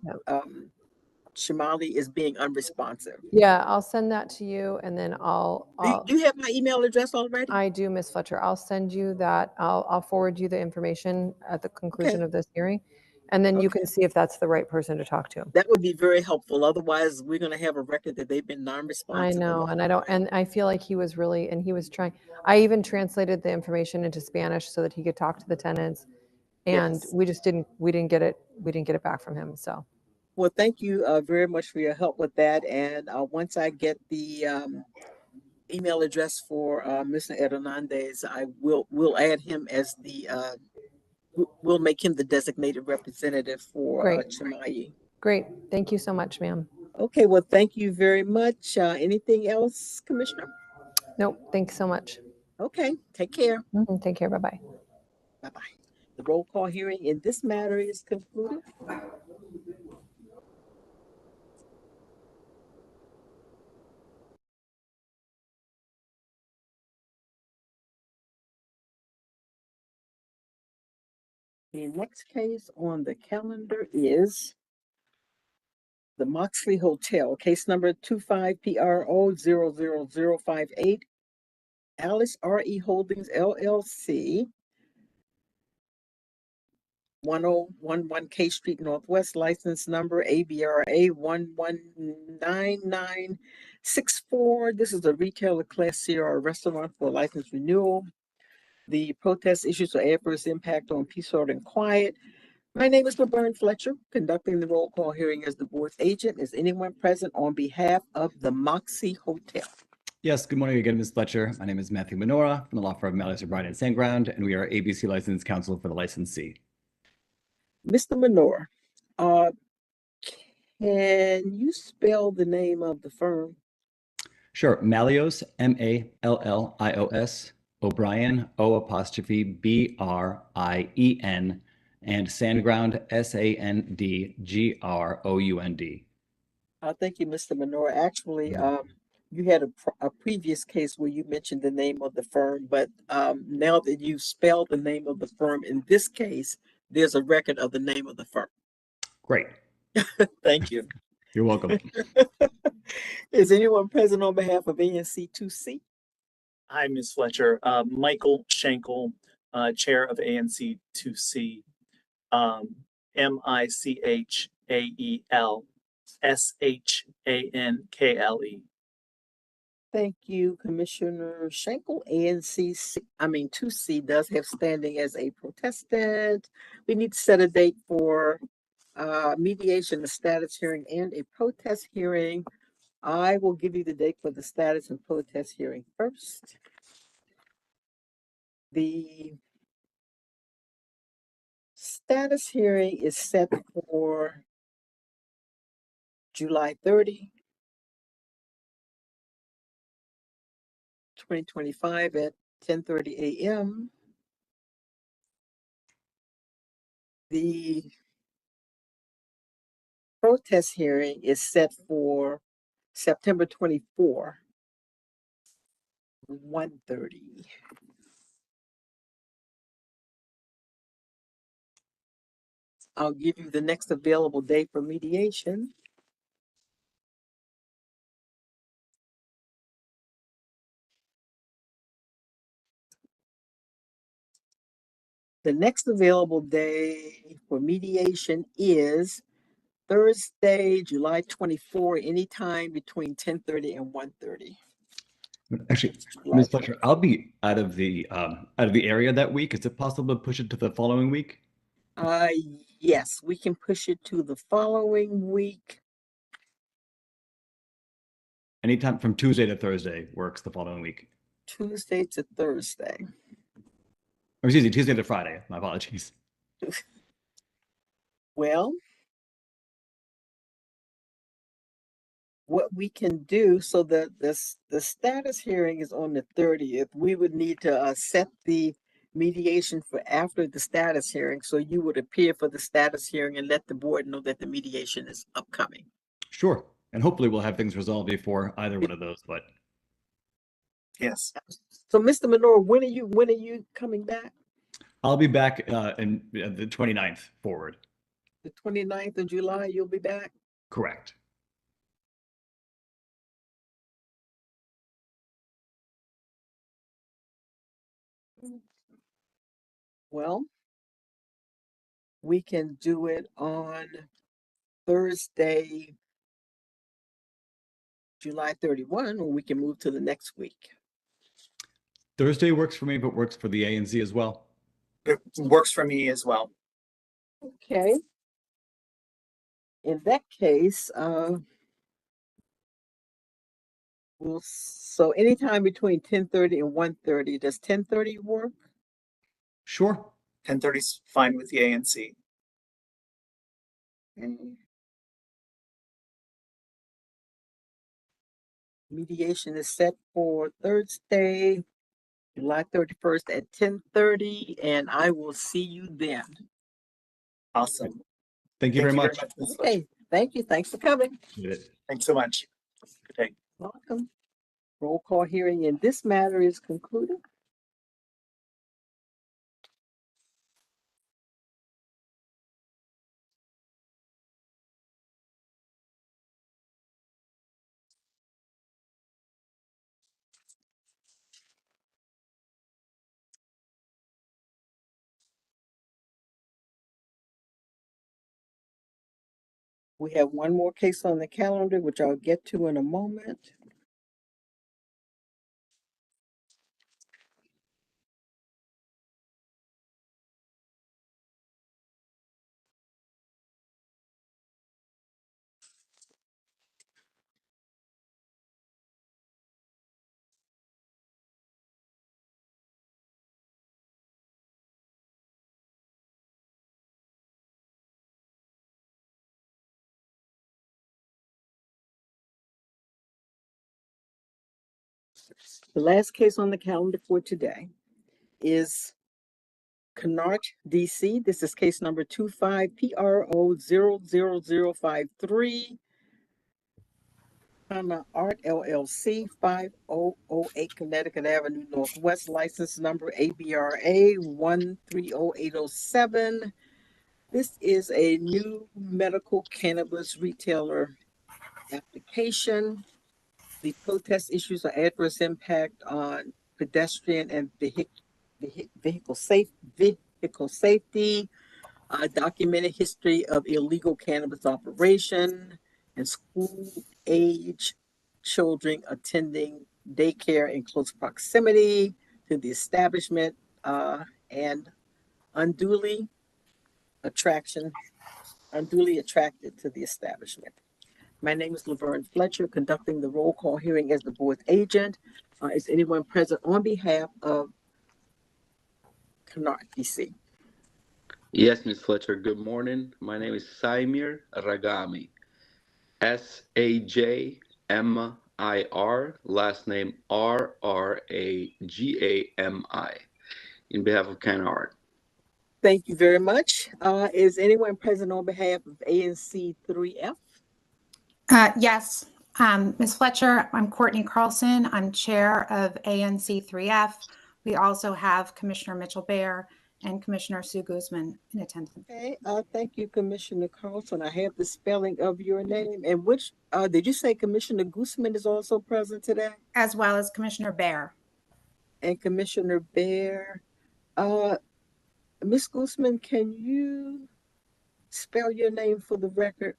Shimali is being unresponsive. Yeah, I'll send that to you, and then I'll Do you have my email address already? I do, Ms. Fletcher. I'll send you that. I'll forward you the information at the conclusion of this hearing, and then you can see if that's the right person to talk to. That would be very helpful. Otherwise, we're going to have a record that they've been non-responsive. I know, and I don't, and I feel like he was really, and he was trying. I even translated the information into Spanish so that he could talk to the tenants, and we just didn't get it back from him. So. Well, thank you very much for your help with that. And once I get the email address for Mr. Hernandez, we'll add him as the we'll make him the designated representative for Chemayi. Great. Thank you so much, ma'am. Okay. Well, thank you very much. Anything else, Commissioner? Nope. Thanks so much. Okay. Take care. Take care. Bye-bye. Bye-bye. The roll call hearing in this matter is concluded. The next case on the calendar is the Moxley Hotel, case number 25PRO00058, Alice R.E. Holdings, LLC, 1011 K Street Northwest, license number ABRA 119964. This is a retailer Class C or a restaurant for license renewal. The protest issues are adverse impact on peace, order, and quiet. My name is Laverne Fletcher, conducting the roll call hearing as the board's agent. Is anyone present on behalf of the Moxie Hotel? Yes, good morning again, Ms. Fletcher. My name is Matthew Menora from the law firm Mallory O'Brien and Sandground, and we are ABC licensed counsel for the licensee. Mr. Menora, can you spell the name of the firm? Sure, Mallios, Mallios, O'Brien, O''Brien, and Sandground, Sandground. Thank you, Mr. Menora. Actually, you had a previous case where you mentioned the name of the firm, but now that you spelled the name of the firm in this case, there's a record of the name of the firm. Great. Thank you. You're welcome. Is anyone present on behalf of ANC2C? Hi, Ms. Fletcher. Michael Schenkel, Chair of ANC2C. MICHAELSHANKLE. Thank you, Commissioner Schenkel. ANC2C does have standing as a protestant. We need to set a date for mediation, a status hearing, and a protest hearing. I will give you the date for the status and protest hearing first. The status hearing is set for July 30, 2025 at 10:30 a.m. The protest hearing is set for September 24, 1:30. I'll give you the next available day for mediation. The next available day for mediation is Thursday, July 24, anytime between 10:30 and 1:30. Actually, Ms. Fletcher, I'll be out of the area that week. Is it possible to push it to the following week? Yes, we can push it to the following week. Anytime from Tuesday to Thursday works the following week. Tuesday to Thursday. Or excuse me, Tuesday to Friday. My apologies. Well, what we can do, so the status hearing is on the 30th. We would need to set the mediation for after the status hearing. So you would appear for the status hearing and let the board know that the mediation is upcoming. Sure. And hopefully we'll have things resolved before either one of those, but. Yes. So Mr. Menorah, when are you coming back? I'll be back in the 29th forward. The 29th of July, you'll be back? Correct. Well, we can do it on Thursday, July 31, or we can move to the next week. Thursday works for me, but works for the ANC as well. It works for me as well. Okay. In that case, so anytime between 10:30 and 1:30, does 10:30 work? Sure. 10:30 is fine with the ANC. Okay. Mediation is set for Thursday, July 31st at 10:30, and I will see you then. Awesome. Thank you very much. Ms. Fletcher. Okay, thank you. Thanks for coming. Thanks so much. Good day. Welcome. Roll call hearing in this matter is concluded. We have one more case on the calendar, which I'll get to in a moment. The last case on the calendar for today is Canart, DC. This is case number 25PRO00053. Hannah Art LLC, 5008 Connecticut Avenue Northwest, license number ABRA 1300807. This is a new medical cannabis retailer application. The protest issues are adverse impact on pedestrian and vehicle safety, documented history of illegal cannabis operation, and school age children attending daycare in close proximity to the establishment, and unduly attracted to the establishment. My name is Laverne Fletcher, conducting the roll call hearing as the board's agent. Is anyone present on behalf of Canart, DC? Yes, Ms. Fletcher, good morning. My name is Saimir Ragami, Sajmir, last name Rragami, in behalf of Canart. Thank you very much. Is anyone present on behalf of ANC 3F? Yes, Ms. Fletcher, I'm Courtney Carlson. I'm chair of ANC 3F. We also have Commissioner Mitchell Baer and Commissioner Sue Guzman in attendance. Okay, thank you, Commissioner Carlson. I have the spelling of your name. And which, did you say Commissioner Guzman is also present today? As well as Commissioner Bear. And Commissioner Bear. Ms. Guzman, can you spell your name for the record?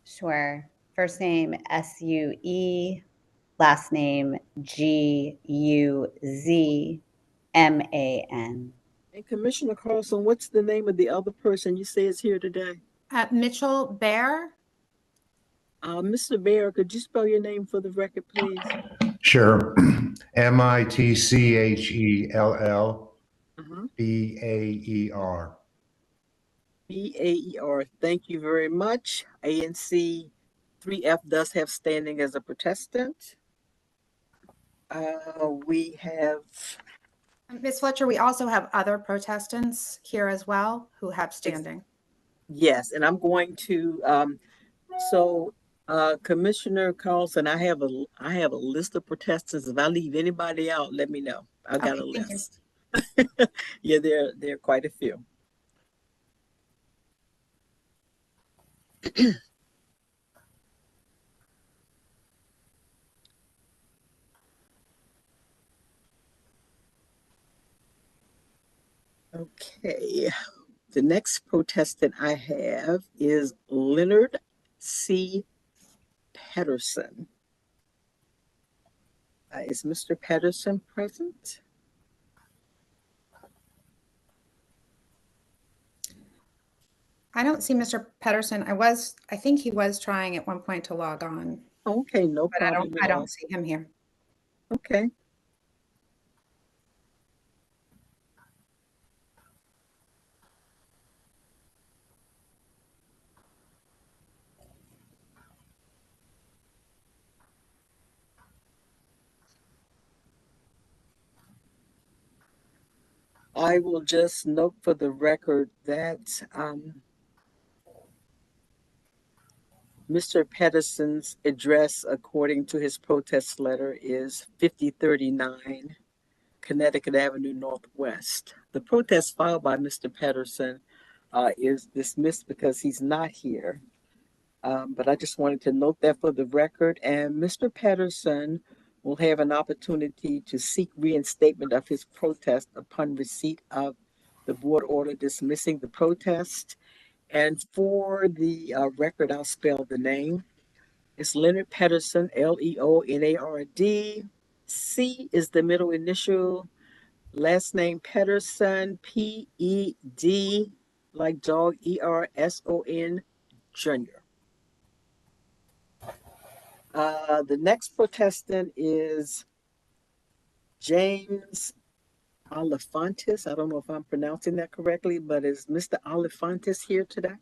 Sure. First name S-U-E, last name G-U-Z-M-A-N. And Commissioner Carlson, what's the name of the other person you say is here today? Mitchell Bear. Mr. Bear, could you spell your name for the record, please? Sure. Mitchell Bear. Thank you very much. ANC 3F does have standing as a protestant. We have... Ms. Fletcher, we also have other protestants here as well who have standing. Yes, and I'm going to, Commissioner Carlson, I have a list of protestants. If I leave anybody out, let me know. I got a list. Yeah, there are quite a few. Okay, the next protestant I have is Leonard C. Patterson. Is Mr. Patterson present? I don't see Mr. Patterson. I think he was trying at one point to log on. Okay, no But problem. I don't see him here. Okay. I will just note for the record that Mr. Patterson's address, according to his protest letter, is 5039 Connecticut Avenue Northwest. The protest filed by Mr. Patterson is dismissed because he's not here. But I just wanted to note that for the record. And Mr. Patterson will have an opportunity to seek reinstatement of his protest upon receipt of the board order dismissing the protest. And for the record, I'll spell the name. It's Leonard Patterson, Leonard. C is the middle initial. Last name Patterson, Ped, like dog, Erson, Jr. The next protestant is James Olifantis. I don't know if I'm pronouncing that correctly, but is Mr. Olifantis here today?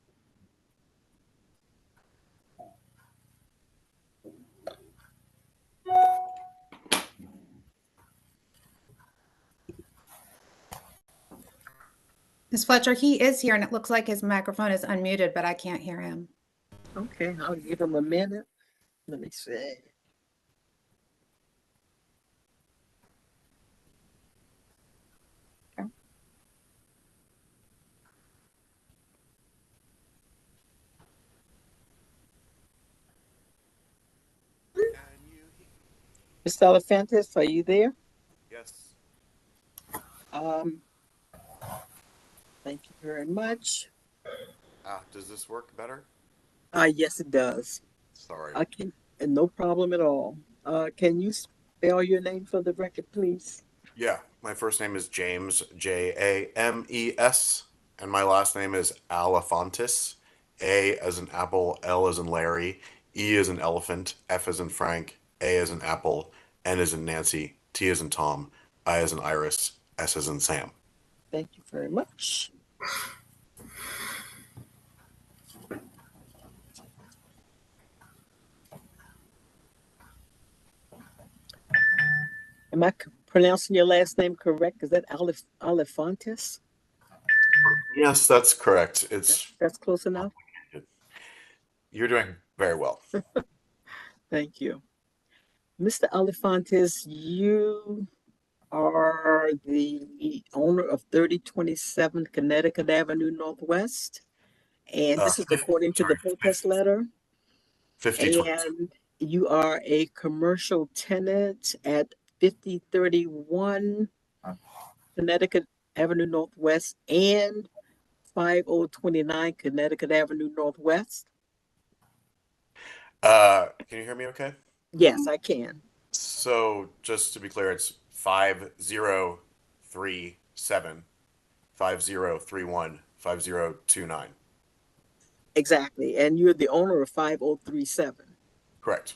Ms. Fletcher, he is here and it looks like his microphone is unmuted, but I can't hear him. Okay, I'll give him a minute. Let me see. Okay. Mr. Olifantis, are you there? Yes. Thank you very much. Does this work better? Yes, it does. Sorry. No problem at all. Can you spell your name for the record, please? Yeah, my first name is James, James, and my last name is Alifantis. A as in apple, L as in Larry, E as in elephant, F as in Frank, A as in apple, N as in Nancy, T as in Tom, I as in Iris, S as in Sam. Thank you very much. Am I pronouncing your last name correct? Is that Olifantis? Yes, that's correct. That's close enough. You're doing very well. Thank you. Mr. Olifantis, you are the owner of 3027 Connecticut Avenue Northwest. And this is according to the protest letter. 5020. And you are a commercial tenant at 5031 Connecticut Avenue Northwest and 5029 Connecticut Avenue Northwest. Can you hear me okay? Yes, I can. So just to be clear, it's 5037 5031 5029. Exactly. And you're the owner of 5037 Correct.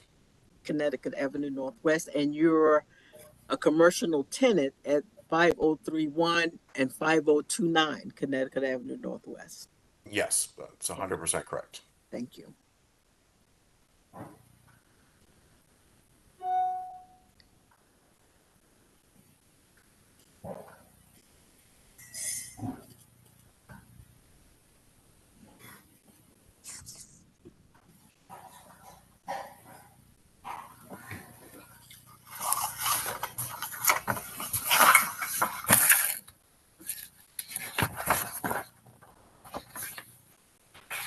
Connecticut Avenue Northwest, and you're a commercial tenant at 5031 and 5029 Connecticut Avenue Northwest. Yes, that's 100% correct. Thank you.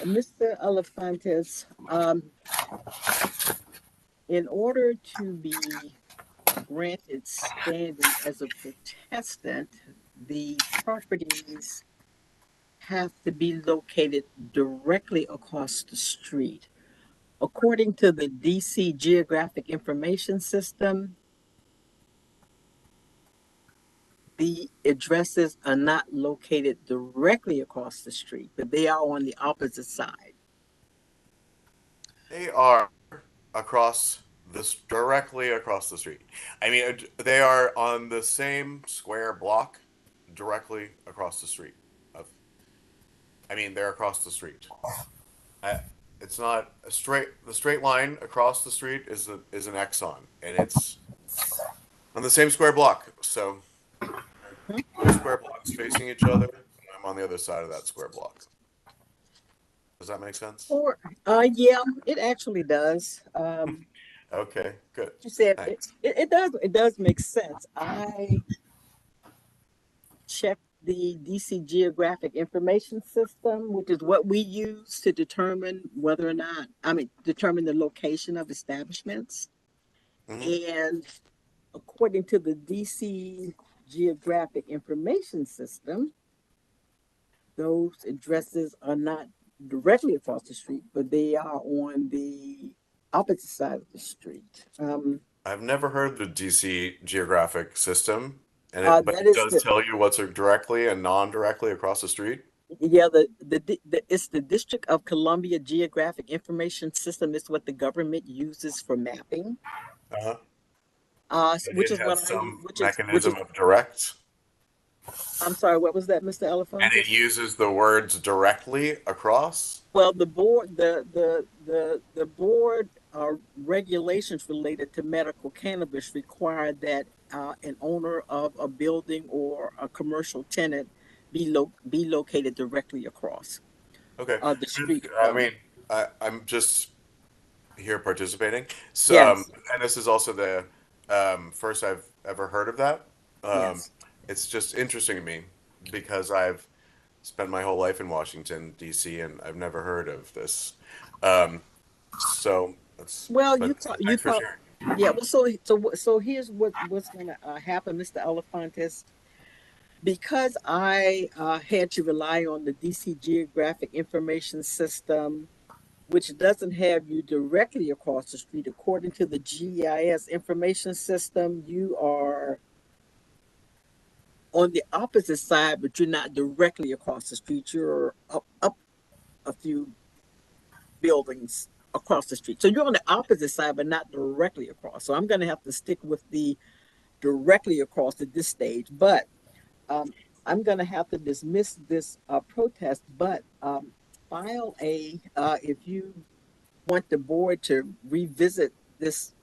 Mr. Elefantis, in order to be granted standing as a protestant, the properties have to be located directly across the street. According to the DC Geographic Information System, the addresses are not located directly across the street, but they are on the opposite side. They are directly across the street. I mean, they are on the same square block directly across the street. They're across the street. It's not a straight. The straight line across the street is an exon, and it's on the same square block. So two square blocks facing each other, and I'm on the other side of that square block. Does that make sense? Or, yeah, it actually does. Okay, good. You said Thanks. it does make sense. I checked the DC Geographic Information System, which is what we use to determine whether or not, determine the location of establishments. And according to the DC Geographic Information System, those addresses are not directly across the street, but they are on the opposite side of the street. I've never heard the DC Geographic System, but That it is does tell you what's directly and non-directly across the street. Yeah, it's the District of Columbia Geographic Information System. Is what the government uses for mapping. Which is what I some which mechanism is, of direct. I'm sorry, what was that, Mr. Elephant? And it uses the words directly across. Well, the board, the board regulations related to medical cannabis require that an owner of a building or a commercial tenant be located directly across. Okay. The street. I'm just here participating. So, Yes. and this is also the first I've ever heard of that. Yes. It's just interesting to me because I've spent my whole life in Washington, D.C., and I've never heard of this. So that's Well, thanks for sharing. Yeah. Well, so here's what's going to happen, Mr. Elefantis. Because I had to rely on the DC Geographic Information System, which doesn't have you directly across the street. According to the GIS information system, you are on the opposite side, but you're not directly across the street. You're up a few buildings across the street. So you're on the opposite side, but not directly across. So I'm going to have to stick with the directly across at this stage. But I'm going to have to dismiss this protest, but file if you want the board to revisit this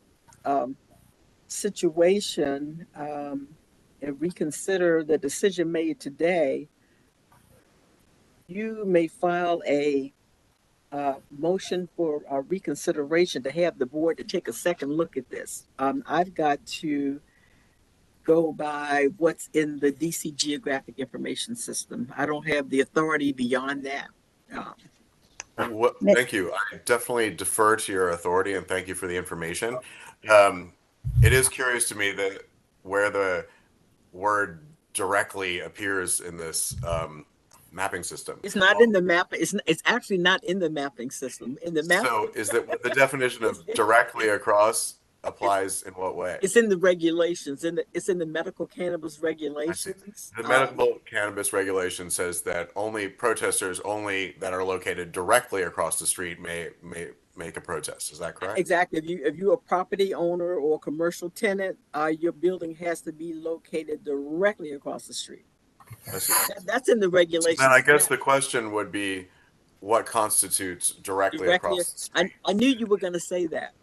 situation and reconsider the decision made today, you may file a motion for reconsideration to have the board to take a second look at this. I've got to go by what's in the DC Geographic Information System. I don't have the authority beyond that. Thank you. I definitely defer to your authority and thank you for the information. It is curious to me that where the word directly appears in this mapping system. It's not in the map. It's actually not in the mapping system. In the map. So is that the definition of directly across applies in what way? It's in the regulations. It's in the medical cannabis regulations. The medical cannabis regulation says that only protesters that are located directly across the street may make a protest. Is that correct? Exactly. If you're a property owner or commercial tenant, your building has to be located directly across the street. That's in the regulations. Then I guess the question would be, what constitutes directly across the street? I knew you were going to say that.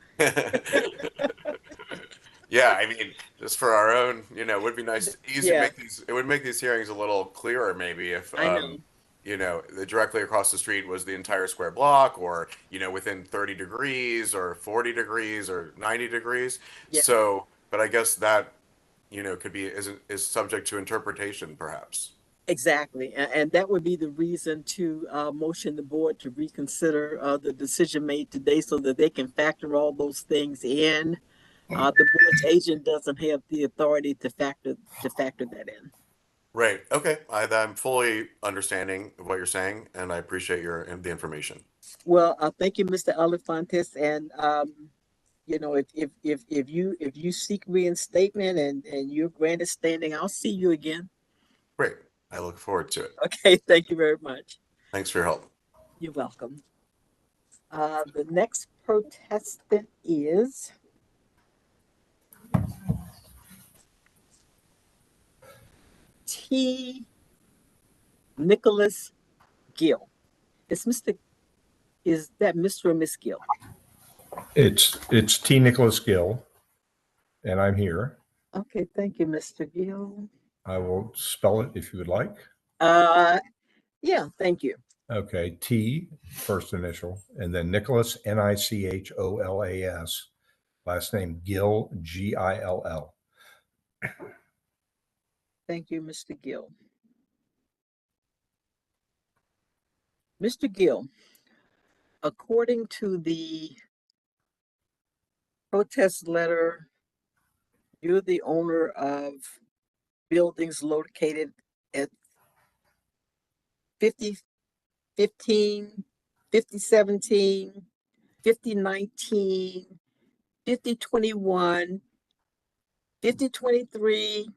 Yeah, I mean, just for our own, it would be nice, easy to make these. It would make these hearings a little clearer, maybe, if the directly across the street was the entire square block, or within 30 degrees, or 40 degrees, or 90 degrees. Yeah. So, but I guess that could be is subject to interpretation, perhaps. Exactly, and that would be the reason to motion the board to reconsider the decision made today, so that they can factor all those things in. The board's agent doesn't have the authority to factor that in. Right. Okay. I'm fully understanding of what you're saying, and I appreciate the information. Well, thank you, Mr. Elefantis, and if you seek reinstatement and you're granted standing, I'll see you again. Great. I look forward to it. Okay. Thank you very much. Thanks for your help. You're welcome. The next protestant is T. Nicholas Gill. Is that Mr. or Miss Gill? It's T. Nicholas Gill, and I'm here. Okay, thank you, Mr. Gill. I will spell it if you would like. Yeah, thank you. Okay, T, first initial, and then Nicholas, Nicholas. Last name Gill, Gill. Thank you, Mr. Gill. Mr. Gill, according to the protest letter, you're the owner of buildings located at 5015, 5017, 5019, 5021, 5023,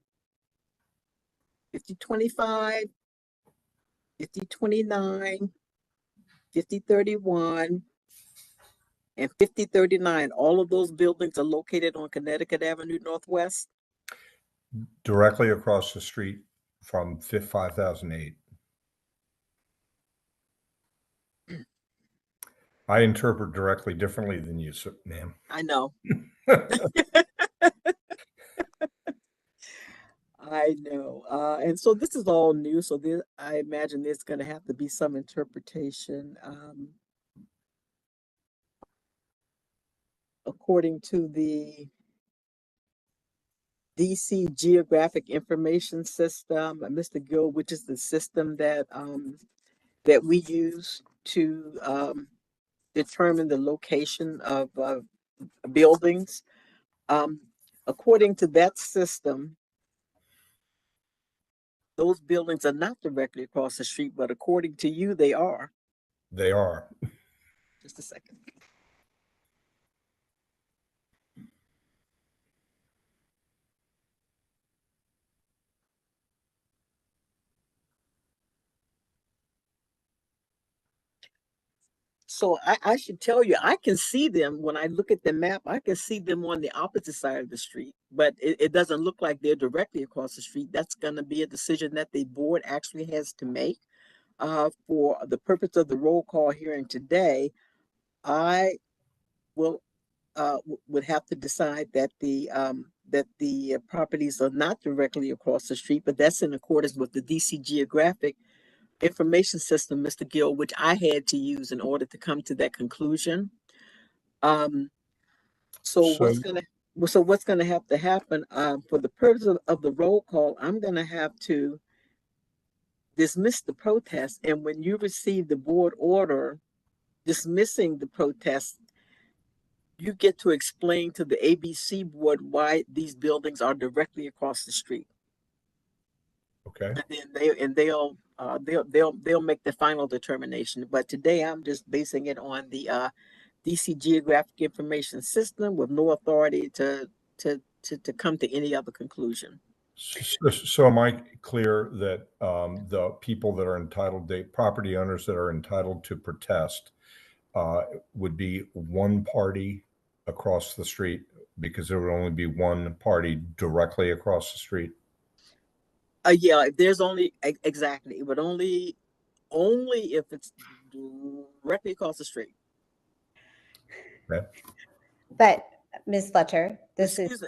5025, 5029, 5031, and 5039. All of those buildings are located on Connecticut Avenue Northwest. Directly across the street from 5008. I interpret directly differently than you, ma'am. I know. I know. And so this is all new. So I imagine there's going to have to be some interpretation. According to the DC Geographic Information System, Mr. Gill, which is the system that we use to determine the location of buildings. According to that system, those buildings are not directly across the street, but according to you, they are. They are. Just a second. So I should tell you, I can see them when I look at the map. I can see them on the opposite side of the street, but it doesn't look like they're directly across the street. That's going to be a decision that the board actually has to make. For the purpose of the roll call hearing today, I would have to decide that the properties are not directly across the street, but that's in accordance with the DC Geographic Information System, Mr. Gill, which I had to use in order to come to that conclusion. So what's gonna so what's going to have to happen for the purpose of the roll call, I'm going to have to dismiss the protest. And when you receive the board order dismissing the protest, you get to explain to the ABC board why these buildings are directly across the street. Okay. And then they'll make the final determination. But today I'm just basing it on the DC Geographic Information System with no authority to come to any other conclusion. So am I clear that the people that are entitled, the property owners that are entitled to protest would be one party across the street, because there would only be one party directly across the street? Yeah, if there's only, exactly, it would only if it's directly across the street. Okay. But Ms. Fletcher, this is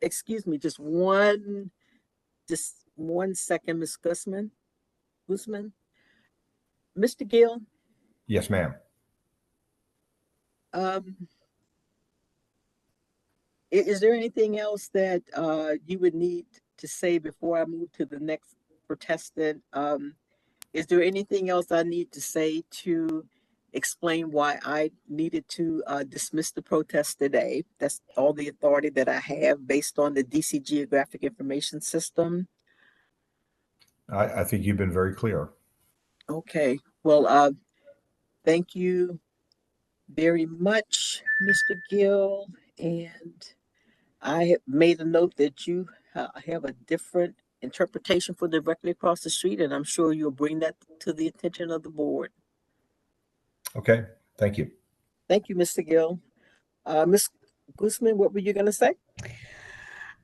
Excuse me, just one second, Ms. Guzman. Mr. Gill, Yes, ma'am. is there anything else that you would need to say before I move to the next protestant? Is there anything else I need to say to explain why I needed to dismiss the protest today? That's all the authority that I have based on the DC Geographic Information System. I think you've been very clear. Okay. Well, thank you very much, Mr. Gill. And I have made a note that you have a different interpretation for directly across the street, and I'm sure you'll bring that to the attention of the board. Okay. Thank you. Thank you, Mr. Gill. Ms. Guzman, what were you going to say?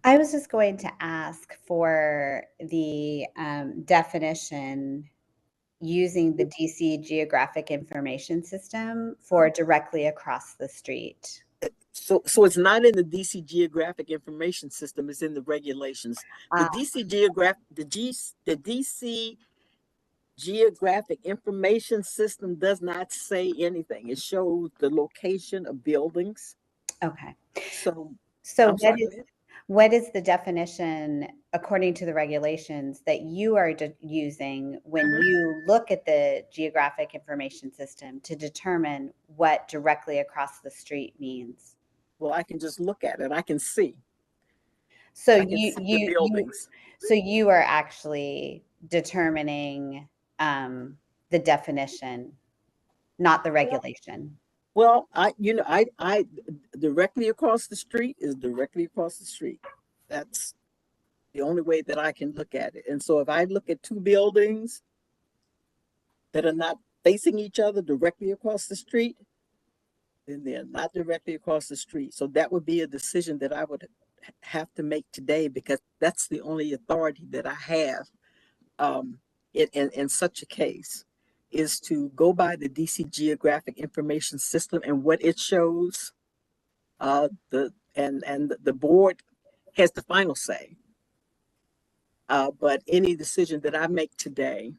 I was just going to ask for the definition using the DC Geographic Information System for directly across the street. So it's not in the DC Geographic Information System, it's in the regulations. The DC Geographic Information System does not say anything. It shows the location of buildings. Okay. So what is the definition, according to the regulations, that you are using when you look at the Geographic Information System to determine what directly across the street means? Well, I can just look at it. I can see. So you are actually determining the definition, not the regulation. Well, I directly across the street is directly across the street. That's the only way that I can look at it. And so if I look at two buildings that are not facing each other directly across the street, then they're not directly across the street. So that would be a decision that I would have to make today, because that's the only authority that I have in such a case, is to go by the DC Geographic Information System and what it shows. The board has the final say. But any decision that I make today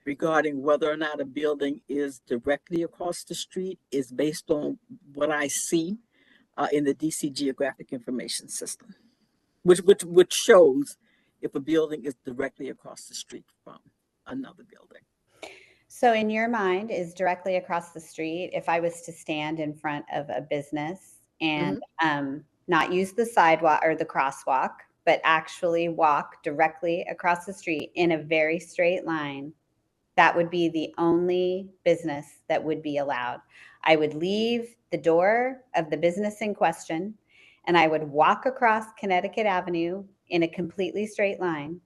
regarding whether or not a building is directly across the street is based on what I see in the DC Geographic Information System, which shows if a building is directly across the street from another building. So in your mind, is directly across the street, if I was to stand in front of a business and not use the sidewalk or the crosswalk, but actually walk directly across the street in a very straight line, that would be the only business that would be allowed. I would leave the door of the business in question and I would walk across Connecticut Avenue in a completely straight line.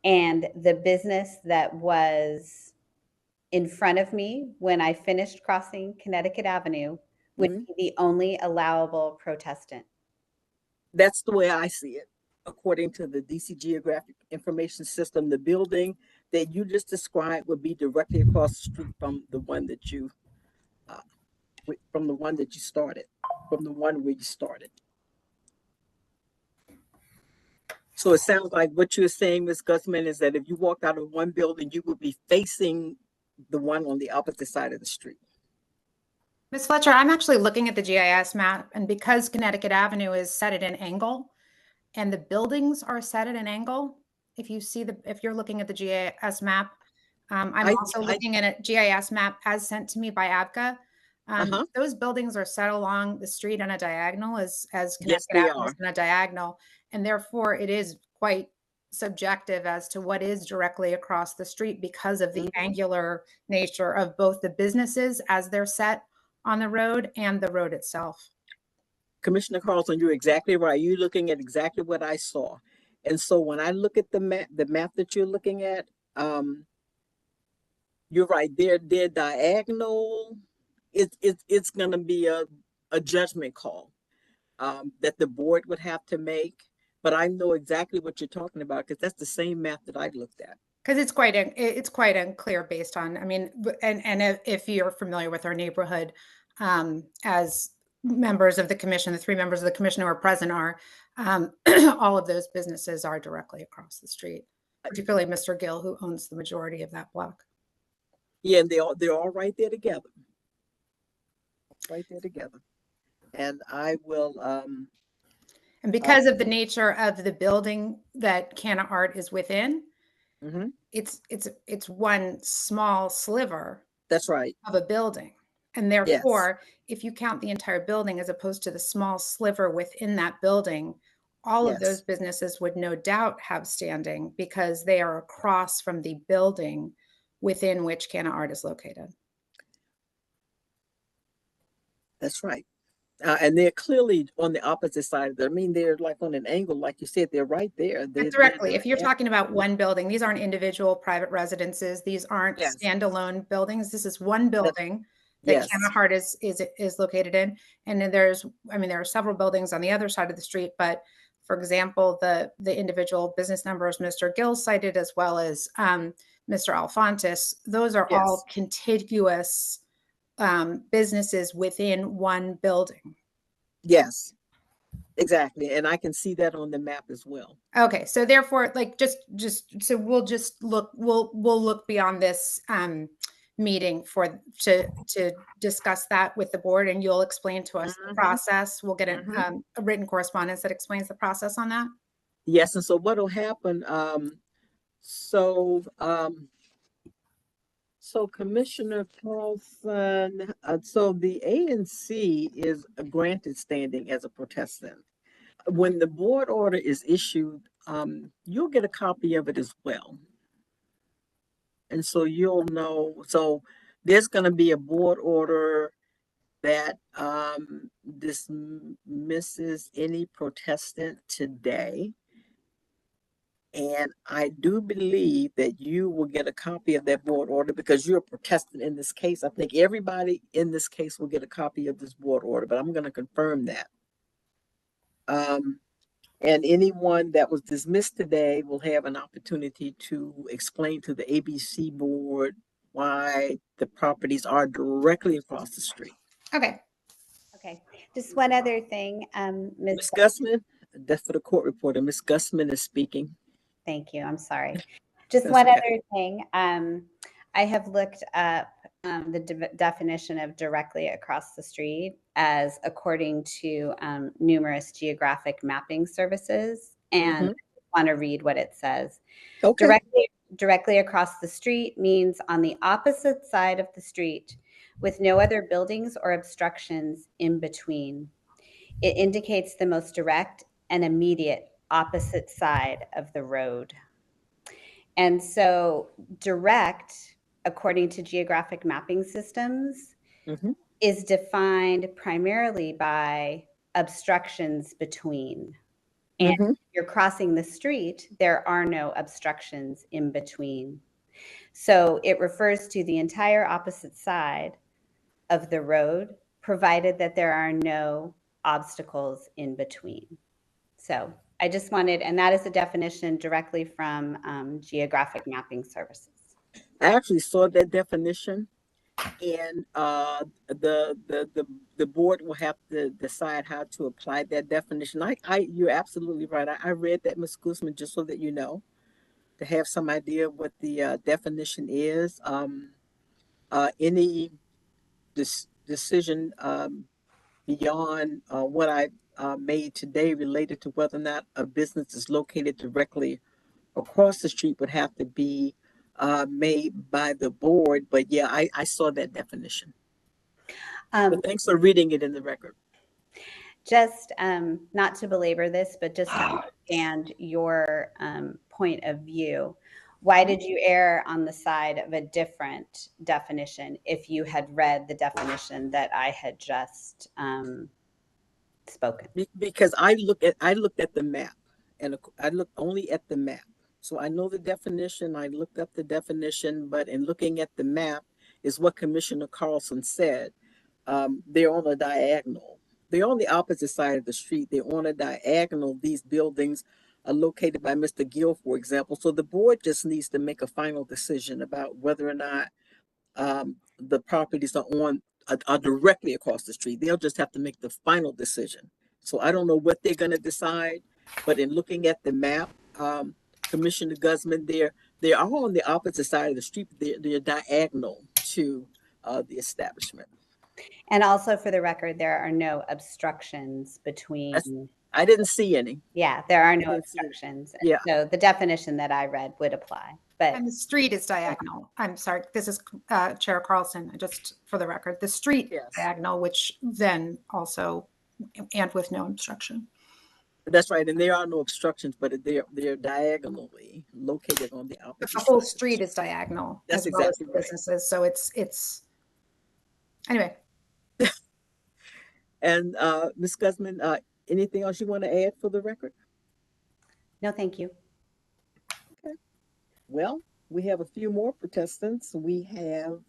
And the business that was in front of me when I finished crossing Connecticut Avenue would be the only allowable protestant. That's the way I see it. According to the DC Geographic Information System, the building that you just described would be directly across the street from the one that you started, from the one where you started. So it sounds like what you're saying, Ms. Guzman, is that if you walked out of one building, you would be facing the one on the opposite side of the street. Ms. Fletcher, I'm actually looking at the GIS map, and because Connecticut Avenue is set at an angle and the buildings are set at an angle, if you're looking at the GIS map, I'm also looking at a GIS map as sent to me by ABCA. Those buildings are set along the street on a diagonal as Connecticut Avenue is on a diagonal, and therefore it is quite subjective as to what is directly across the street because of the angular nature of both the businesses as they're set on the road and the road itself. Commissioner Carlson, you're exactly right. You're looking at exactly what I saw. And so when I look at the map that you're looking at, you're right. They're diagonal. It's going to be a judgment call that the board would have to make. But I know exactly what you're talking about because that's the same map that I looked at. Because it's quite unclear based on, I mean, and if you're familiar with our neighborhood, as members of the commission, the 3 members of the commission who are present are, all of those businesses are directly across the street, particularly Mr. Gill, who owns the majority of that block. Yeah, and they're all right there together. Right there together. And I will and because of the nature of the building that Canna Art is within, it's one small sliver. That's right. Of a building. And therefore, if you count the entire building as opposed to the small sliver within that building, all of those businesses would no doubt have standing because they are across from the building within which Canna Art is located. That's right. And they're clearly on the opposite side. I mean, they're like on an angle, like you said, they're right there. Directly. If you're talking about one building, these aren't individual private residences. These aren't standalone buildings. This is one building that Canna Art is located in. And then there are several buildings on the other side of the street. But for example, the individual business numbers Mr. Gill cited, as well as Mr. Alfontis, those are all contiguous businesses within one building. Yes, exactly. And I can see that on the map as well. Okay. So therefore, like, so we'll look beyond this meeting to discuss that with the board, and you'll explain to us the process. We'll get a written correspondence that explains the process on that. Yes. And so what will happen? So Commissioner Carlson, so the ANC is granted standing as a protestant. When the board order is issued, you'll get a copy of it as well. And so you'll know, so there's going to be a board order that dismisses any protestant today. And I do believe that you will get a copy of that board order because you're a protestant in this case. I think everybody in this case will get a copy of this board order, but I'm going to confirm that. And anyone that was dismissed today will have an opportunity to explain to the ABC board why the properties are directly across the street. Okay. Okay. Just one other thing, Ms. Gussman, that's for the court reporter. Ms. Gussman is speaking. Thank you. I'm sorry. Just one other thing. I have looked up the definition of directly across the street as according to numerous geographic mapping services, and I want to read what it says. Okay. Directly across the street means on the opposite side of the street with no other buildings or obstructions in between. It indicates the most direct and immediate opposite side of the road. And so direct, according to geographic mapping systems, is defined primarily by obstructions between. And if you're crossing the street, there are no obstructions in between. So it refers to the entire opposite side of the road, provided that there are no obstacles in between. So I just wanted, and that is a definition directly from geographic mapping services. I actually saw that definition, and the board will have to decide how to apply that definition. You're absolutely right. I read that, Ms. Guzman, just so that you know, to have some idea of what the definition is. Any decision beyond what I made today related to whether or not a business is located directly across the street would have to be made by the board. But yeah, I saw that definition. But thanks for reading it in the record. Just not to belabor this, but just to understand your point of view. Why did you err on the side of a different definition if you had read the definition that I had just spoken? Because I looked at the map, and I looked only at the map. So I know the definition. I looked up the definition, but in looking at the map is what Commissioner Carlson said. They're on a diagonal. They're on the opposite side of the street. They're on a diagonal. These buildings are located by Mr. Gill, for example. So the board just needs to make a final decision about whether or not the properties are directly across the street. They'll just have to make the final decision. So I don't know what they're going to decide, but in looking at the map, Commissioner Guzman, they are on the opposite side of the street. They're diagonal to the establishment. And also for the record, there are no obstructions between. I didn't see any. Yeah, there are no obstructions. Yeah. So the definition that I read would apply. But And the street is diagonal. I'm sorry, this is Chair Carlson, just for the record. The street is diagonal, which then also, and with no obstruction. That's right, and there are no obstructions, but they're diagonally located on the opposite. The whole side. street is diagonal. That's as well as exactly the right. businesses. So it's anyway. And Ms. Guzman, anything else you want to add for the record? No, thank you. Okay. Well, we have a few more protestants. We have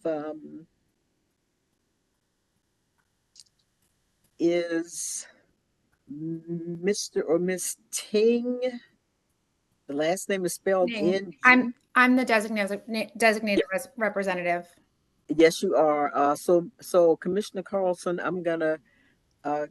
is Mr. or Miss Ting. The last name is spelled in. I'm the designated representative. Yes, you are. So Commissioner Carlson, I'm gonna, because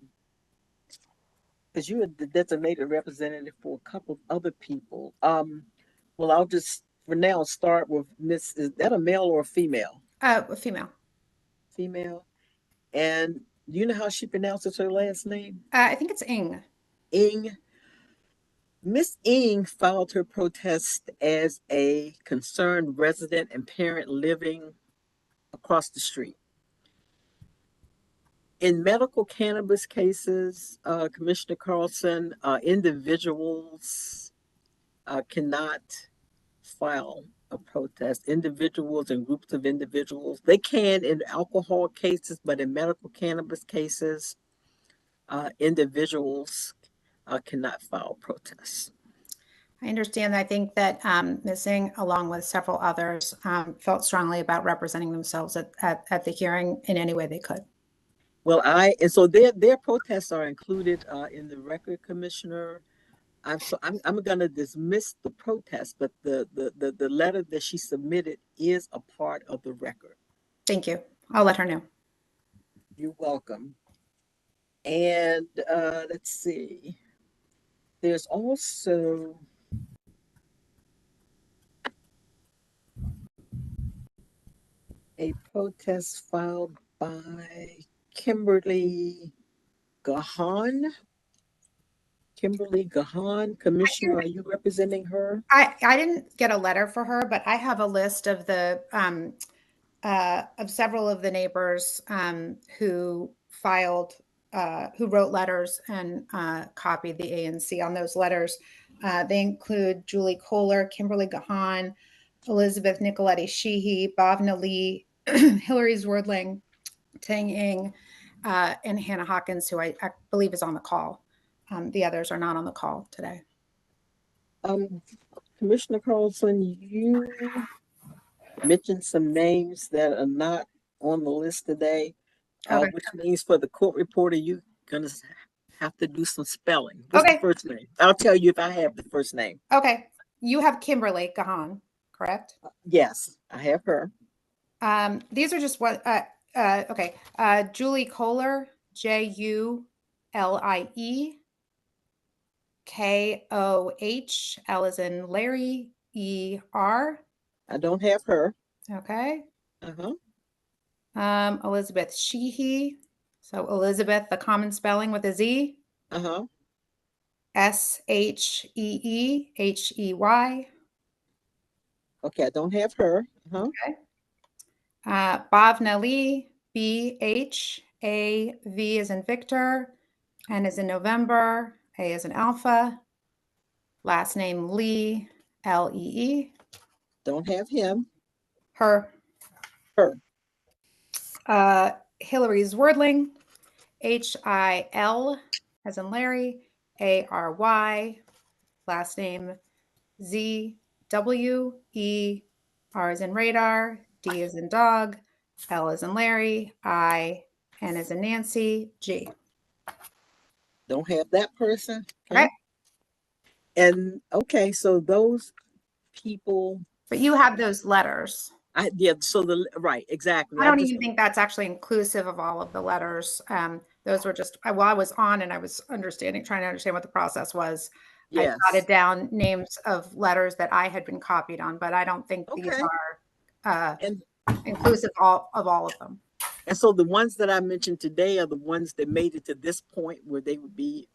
you are the designated representative for a couple of other people. Well, I'll just for now start with Miss. Is that a male or a female? A female. Female. And you know how she pronounces her last name? I think it's Ing. Ing. Miss Ing filed her protest as a concerned resident and parent living across the street. In medical cannabis cases, Commissioner Carlson, individuals cannot file a protest. Individuals and groups of individuals, they can in alcohol cases, but in medical cannabis cases, individuals cannot file protests. I understand. I think that Ms. Ing, along with several others, felt strongly about representing themselves at the hearing in any way they could. Well, and so their protests are included in the record, Commissioner. I'm going to dismiss the protest, but the letter that she submitted is a part of the record. Thank you. I'll let her know. You're welcome. And let's see. There's also a protest filed by Kimberly Gahan. Kimberly Gahan, Commissioner, are you representing her? I didn't get a letter for her, but I have a list of the of several of the neighbors who filed, who wrote letters and copied the ANC on those letters. They include Julie Kohler, Kimberly Gahan, Elizabeth Nicoletti Sheehy, Bhavna Lee, Hillary Zwerdling, Tang Ing, and Hannah Hawkins, who I believe is on the call. The others are not on the call today. Commissioner Carlson, you mentioned some names that are not on the list today, which means for the court reporter, you're going to have to do some spelling. What's the first name? I'll tell you if I have the first name. Okay. You have Kimberly Gahan, correct? Yes, I have her. These are just what, okay. Julie Kohler, Julie Koh, L as in Larry, ER. I don't have her. Okay. Uh-huh. Elizabeth Sheehy. So Elizabeth, the common spelling with a Z. Sheehey. Okay, I don't have her. Okay. Bhavna Lee, BHAV is in Victor, N is in November, A is in Alpha. Last name Lee, Lee. Don't have him. Her. Her. Hillary Zwerdling, HIL as in Larry, ARY. Last name ZWE, R is in radar, D is in dog, L is in Larry, N is in Nancy, G. Don't have that person. Okay. And okay, so those people. But you have those letters. Yeah, so right, exactly. I don't even think that's actually inclusive of all of the letters. Those were just, while I was on and I was trying to understand what the process was. Yes. I jotted down names of letters that I had been copied on, but I don't think these are inclusive of all of them. And so the ones that I mentioned today are the ones that made it to this point where they would be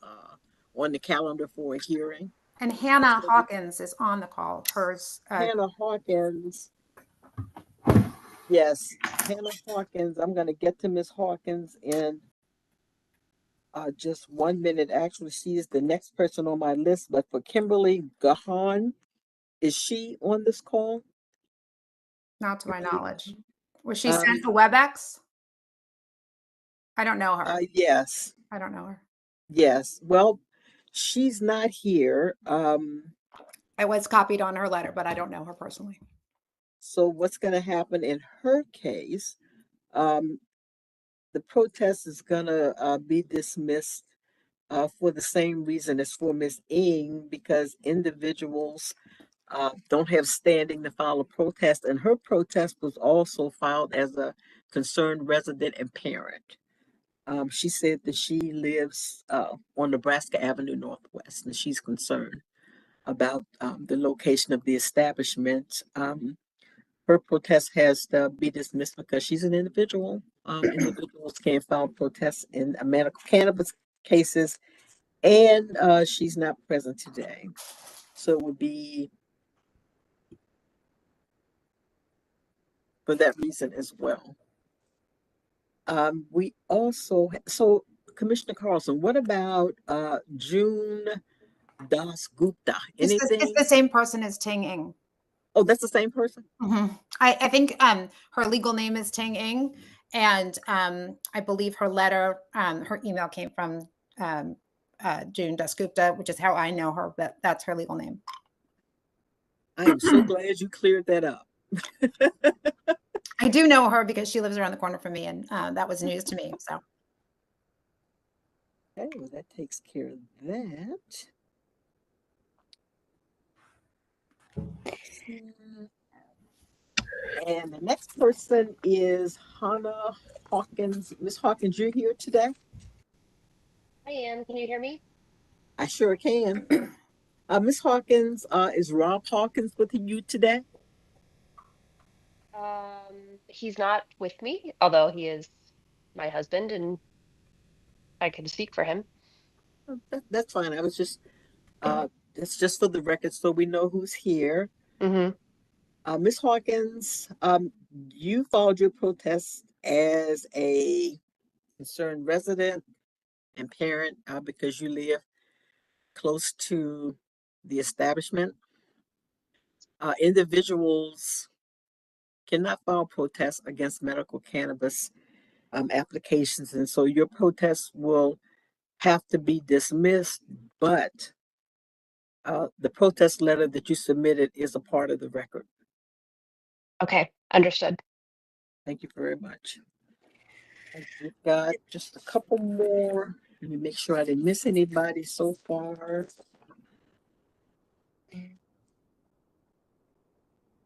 on the calendar for a hearing. And Hannah Hawkins is on the call. Hers. Hannah Hawkins. Yes, Hannah Hawkins. I'm going to get to Miss Hawkins in just 1 minute. Actually, she is the next person on my list. But for Kimberly Gahan, is she on this call? Not to my knowledge. Was she sent to WebEx? I don't know her. Yes. I don't know her. Yes. Well, she's not here. I was copied on her letter, but I don't know her personally. So what's going to happen in her case? The protest is going to be dismissed for the same reason as for Ms. Ng, because individuals don't have standing to file a protest, and her protest was also filed as a concerned resident and parent. She said that she lives on Nebraska Avenue Northwest, and she's concerned about the location of the establishment. Her protest has to be dismissed because she's an individual. Individuals can't file protests in medical cannabis cases, and she's not present today. So it would be for that reason as well. We also, so Commissioner Carlson, what about June Das Gupta? Anything? It's the same person as Ting Ng. Oh, that's the same person? Mm-hmm. I think her legal name is Ting Ng, and I believe her letter, her email came from June Das Gupta, which is how I know her, but that's her legal name. I am so glad you cleared that up. I do know her because she lives around the corner from me, and that was news to me. So, okay, well, that takes care of that. And the next person is Hannah Hawkins. Miss Hawkins, you're here today? I am. Can you hear me? I sure can. Miss Hawkins, is Rob Hawkins with you today? He's not with me, although he is my husband and I can speak for him. That's fine. I was just, it's just for the record so we know who's here. Miss Hawkins, you filed your protest as a concerned resident and parent because you live close to the establishment. Individuals cannot file protests against medical cannabis applications, and so your protest will have to be dismissed, but the protest letter that you submitted is a part of the record. Okay, understood. Thank you very much. We've got just a couple more. Let me make sure I didn't miss anybody so far.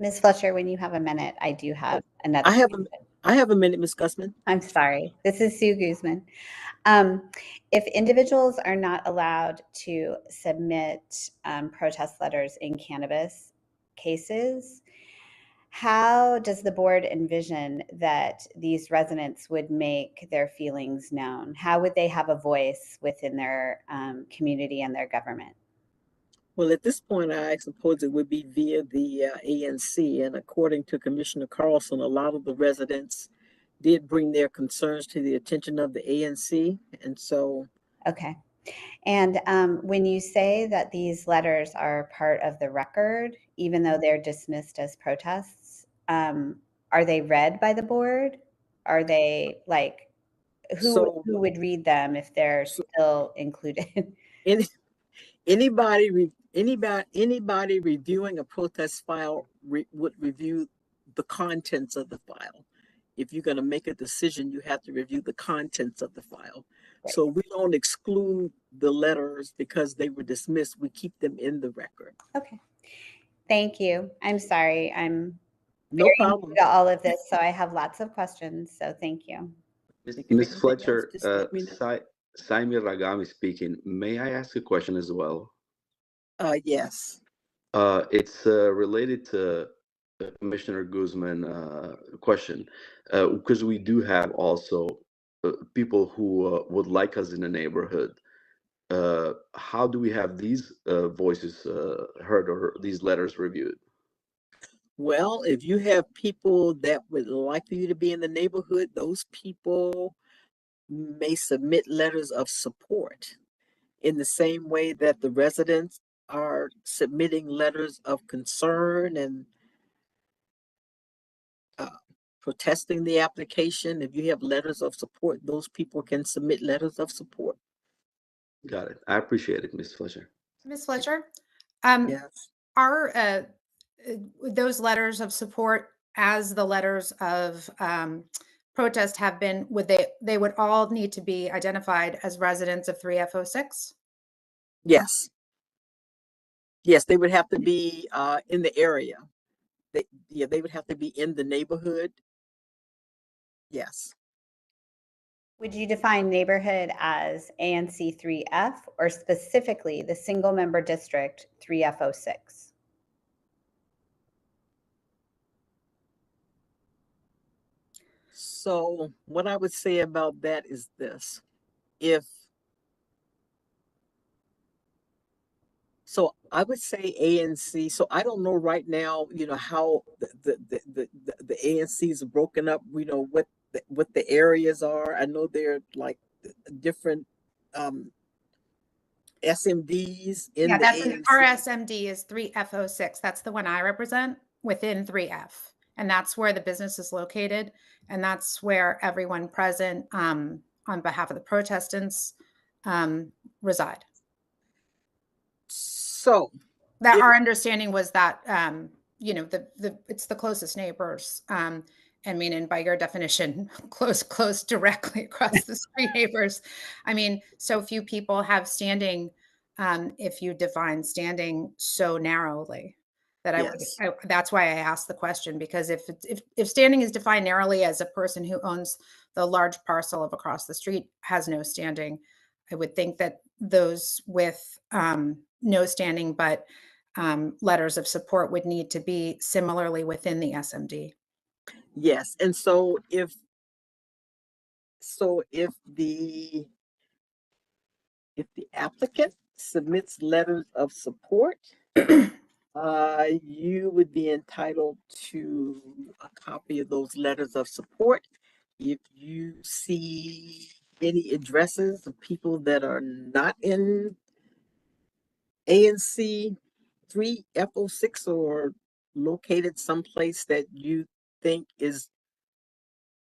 Ms. Fletcher, when you have a minute, I do have another. I have a minute, Ms. Gussman. I'm sorry. This is Sue Guzman. If individuals are not allowed to submit protest letters in cannabis cases, How does the board envision that these residents would make their feelings known? How would they have a voice within their community and their government? Well, at this point, I suppose it would be via the ANC. And according to Commissioner Carlson, a lot of the residents did bring their concerns to the attention of the ANC. And so. Okay. And when you say that these letters are part of the record, even though they're dismissed as protests, are they read by the board? Are they like, who would read them if they're still included? Anybody reviewing a protest file would review the contents of the file. If you're going to make a decision, you have to review the contents of the file. Right. So we don't exclude the letters because they were dismissed. We keep them in the record. Okay. Thank you. I'm sorry. I'm no problem to all of this, so I have lots of questions. So thank you. Ms. Fletcher, Saimir Ragami speaking. May I ask a question as well? Yes. It's related to Commissioner Guzman question, because we do have also people who would like us in the neighborhood. How do we have these voices heard or these letters reviewed? Well, if you have people that would like for you to be in the neighborhood, those people may submit letters of support in the same way that the residents are submitting letters of concern and protesting the application. If you have letters of support, those people can submit letters of support. Got it. I appreciate it, Ms. Fletcher. Ms. Fletcher, yes. Are those letters of support, as the letters of protest have been, they would all need to be identified as residents of 3F06? Yes. Yes, they would have to be in the area. They would have to be in the neighborhood. Yes. Would you define neighborhood as ANC 3F or specifically the single member district 3F06? So what I would say about that is this. So I would say ANC. So I don't know right now, how the ANCs are broken up, what the areas are. I know they're like different SMDs in the ANC. Our SMD is 3F06. That's the one I represent within 3F. And that's where the business is located. And that's where everyone present on behalf of the protestants reside. So that our understanding was that, it's the closest neighbors. I mean, and by your definition, close directly across the street neighbors. I mean, so few people have standing, if you define standing so narrowly. That's why I asked the question, because if standing is defined narrowly as a person who owns the large parcel of across the street has no standing, I would think that those with no standing but letters of support would need to be similarly within the SMD. Yes, and so if the applicant submits letters of support, you would be entitled to a copy of those letters of support. If you see any addresses of people that are not in ANC 3F06 or located someplace that you think is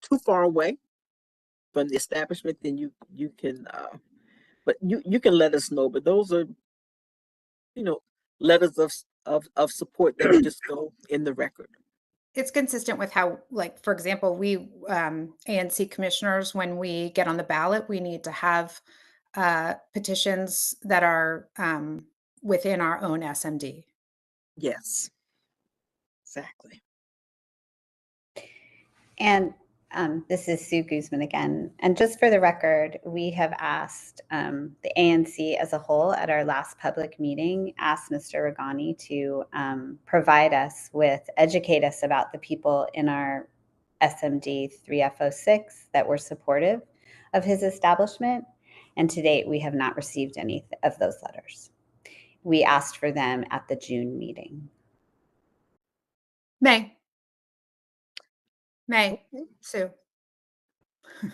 too far away from the establishment, then you can but you can let us know. But those are letters of support that just go in the record. It's consistent with how, like, for example, we ANC commissioners, when we get on the ballot, we need to have petitions that are within our own SMD. Yes, exactly. And This is Sue Guzman again. And just for the record, we have asked the ANC as a whole at our last public meeting, asked Mr. Regani to educate us about the people in our SMD 3F06 that were supportive of his establishment. And to date, we have not received any of those letters. We asked for them at the June meeting. May, Sue.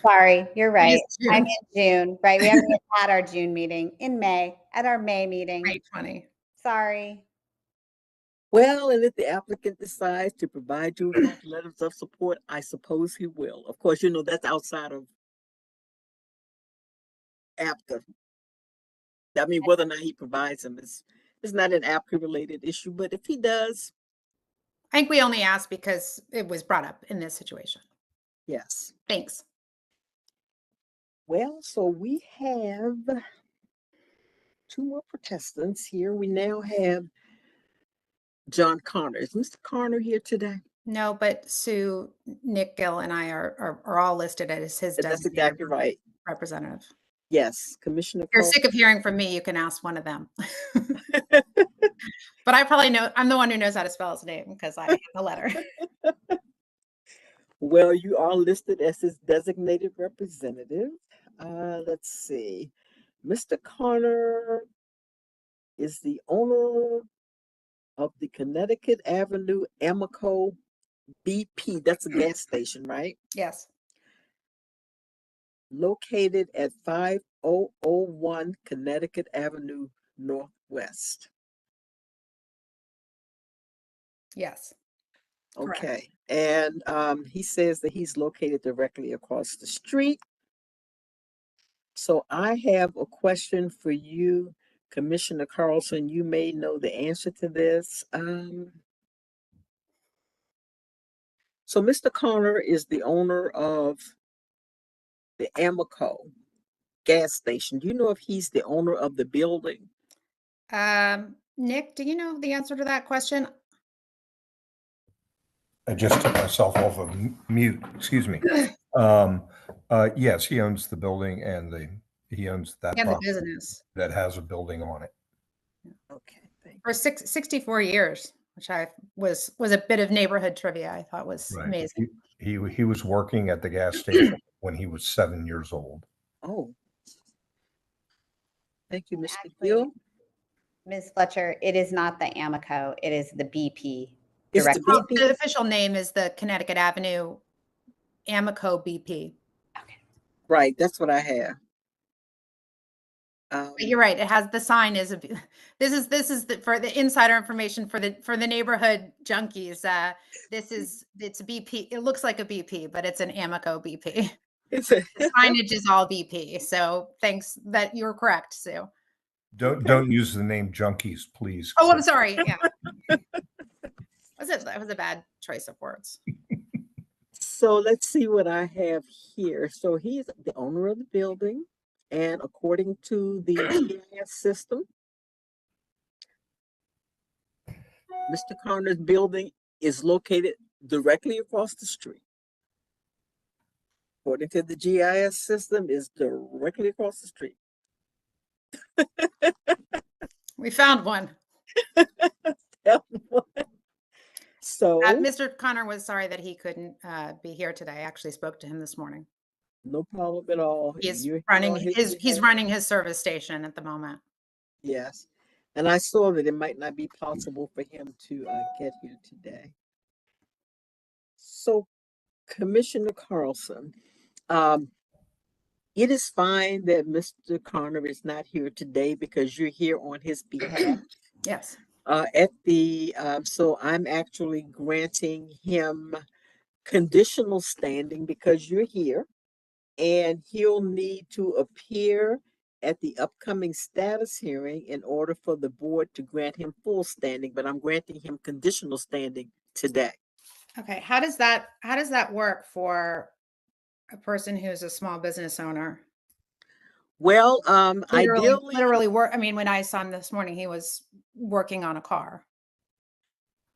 Sorry, you're It right. is June. I'm in June, right? We haven't had our June meeting in May, at our May meeting. May 20. Sorry. Well, and if the applicant decides to provide you with letters of support, I suppose he will. Of course, you know, that's outside of ABCA. I mean, whether or not he provides them is not an ABCA related issue, but if he does. I think we only asked because it was brought up in this situation. Yes. Thanks. Well, so we have 2 more protestants here. We now have John Connor. Is Mr. Connor here today? No, but Sue, Nick Gill, and I are all listed as his That's exactly right. representative. Yes, Commissioner. If you're sick of hearing from me, you can ask one of them. But I probably know, I'm the one who knows how to spell his name because I have the letter. Well, you are listed as his designated representative. Let's see. Mr. Connor is the owner of the Connecticut Avenue Amoco BP. That's a gas station, right? Yes. Located at 5001 Connecticut Avenue Northwest. Yes. Okay. And he says that he's located directly across the street. So I have a question for you, Commissioner Carlson. You may know the answer to this. So Mr. Connor is the owner of the Amoco gas station. Do you know if he's the owner of the building? Nick, do you know the answer to that question? I just took myself off of mute. Excuse me. Yes, he owns the building and he owns that And the property business. that has a building on it. Okay. For 64 years, which was a bit of neighborhood trivia. I thought was Right. amazing. He was working at the gas station when he was 7 years old. Oh. Thank you, Mr. Actually, Gill. Ms. Fletcher, it is not the Amoco, it is the BP. It's direct. the BP. The official name is the Connecticut Avenue Amoco BP. Right, that's what I have. But you're right. It has the sign is this is for the insider information for the neighborhood junkies. It's a BP. It looks like a BP, but it's an Amoco BP. The signage is all BP. So thanks that you're correct, Sue. Don't use the name junkies, please. Oh, I'm sorry. Yeah. That was a bad choice of words. So let's see what I have here. So he's the owner of the building, and according to the GIS system, Mr. Connor's building is located directly across the street. According to the GIS system, is directly across the street. We found one. So Mr. Connor was sorry that he couldn't be here today. I actually spoke to him this morning. No problem at all. He's You're running here on he's running his service station at the moment. Yes. And I saw that it might not be possible for him to get here today. So, Commissioner Carlson, it is fine that Mr. Connor is not here today because you're here on his behalf. Yes. So I'm actually granting him conditional standing because you're here, and he'll need to appear at the upcoming status hearing in order for the board to grant him full standing, but I'm granting him conditional standing today. Okay. How does that work for a person who's a small business owner? Well, ideally, literally work. I mean, when I saw him this morning, he was working on a car.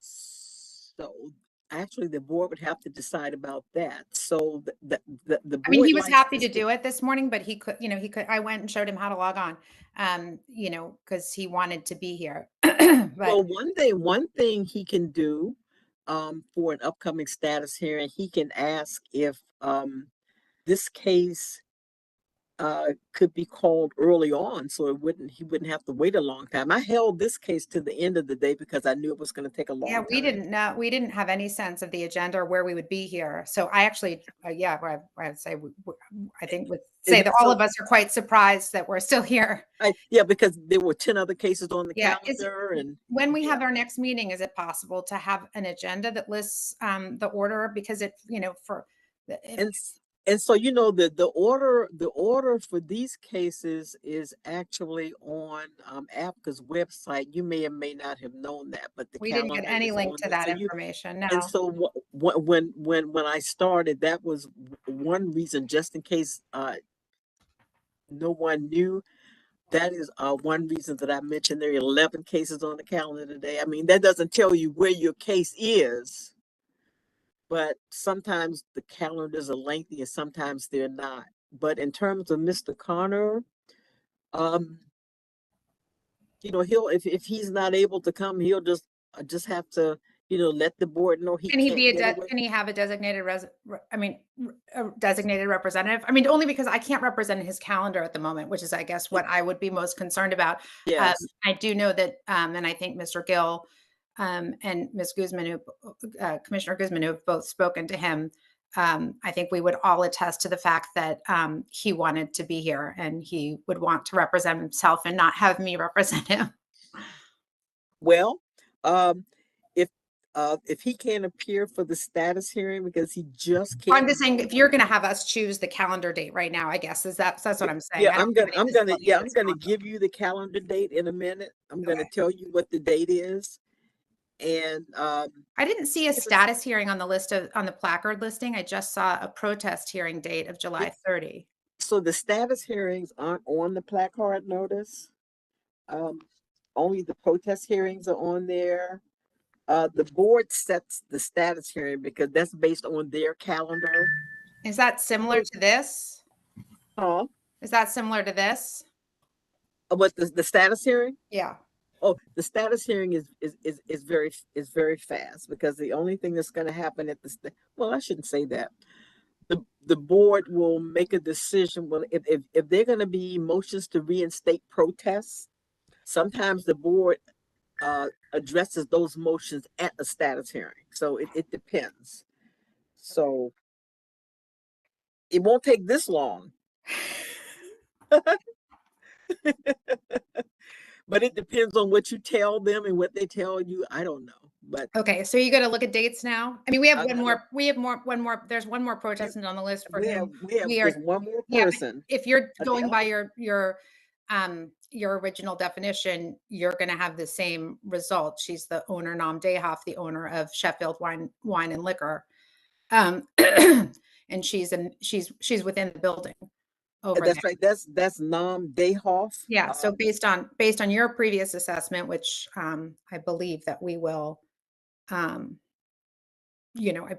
So Actually, the board would have to decide about that. So the I mean, board he was likes happy this. to do it this morning, but he could, I went and showed him how to log on, because he wanted to be here. But Well, one thing he can do for an upcoming status hearing, he can ask if this case could be called early on, so he wouldn't have to wait a long time. I held this case to the end of the day because I knew it was going to take a long yeah, time. we didn't have any sense of the agenda or where we would be here. So I actually, I would say, I think would say that all of us are quite surprised that we're still here. Yeah, because there were 10 other cases on the Yeah, calendar, and when we have our next meeting, is it possible to have an agenda that lists the order? Because it, for and so the order for these cases is actually on ABCA's website. You may or may not have known that, but the we didn't get calendar any is link on to there. that So information. and No. so when I started, that was one reason, just in case no one knew. That is one reason that I mentioned there are 11 cases on the calendar today. I mean, that doesn't tell you where your case is, but sometimes the calendars are lengthy and sometimes they're not. But in terms of Mr. Connor, he'll if he's not able to come, he'll just have to, let the board know he Can he can't be get away. can he have a designated a designated representative? I mean, only because I can't represent his calendar at the moment, which is, I guess, what I would be most concerned about. Yes. I do know that, and I think Mr. Gill and Ms. Guzman, Commissioner Guzman, who have both spoken to him, I think we would all attest to the fact that he wanted to be here and he would want to represent himself and not have me represent him. Well, if he can't appear for the status hearing because he just can't. I'm just saying, if you're going to have us choose the calendar date right now, I guess that's what I'm saying. Yeah, I'm gonna give you the calendar date in a minute. I'm gonna tell you what the date is. And I didn't see a status hearing on the placard listing. I just saw a protest hearing date of July 30. So the status hearings aren't on the placard notice. Only the protest hearings are on there. The board sets the status hearing because that's based on their calendar. Is that similar to this? Huh? Is that similar to this? What the status hearing? Yeah. Oh, the status hearing is very fast because the only thing that's going to happen at well, I shouldn't say that. The board will make a decision. Well, if they're going to be motions to reinstate protests, sometimes the board addresses those motions at a status hearing. So it depends. So it won't take this long. But it depends on what you tell them and what they tell you. I don't know. But okay, so you got to look at dates now. I mean, we have one more. There's one more protestant on the list for him. There's one more person. If you're going by your original definition, you're going to have the same result. She's the owner, Nam Dayhoff, the owner of Sheffield Wine and Liquor, and she's within the building. That's right. That's Nam Dayhoff. Yeah. So based on your previous assessment, which I believe that we will, I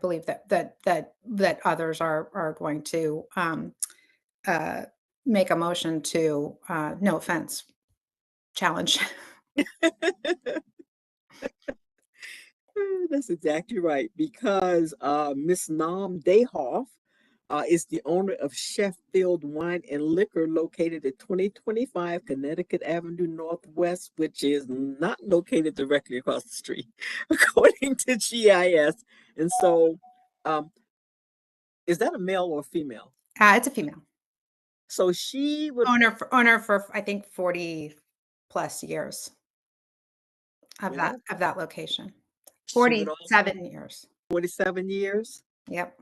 believe that others are going to make a motion to, no offense, challenge. That's exactly right, because Miss Nam Dayhoff is the owner of Sheffield Wine and Liquor, located at 2025 Connecticut Avenue Northwest, which is not located directly across the street, according to GIS. And so, is that a male or a female? It's a female. So she would owner for I think 40 plus years of that location. 47 years. 47 years. Yep.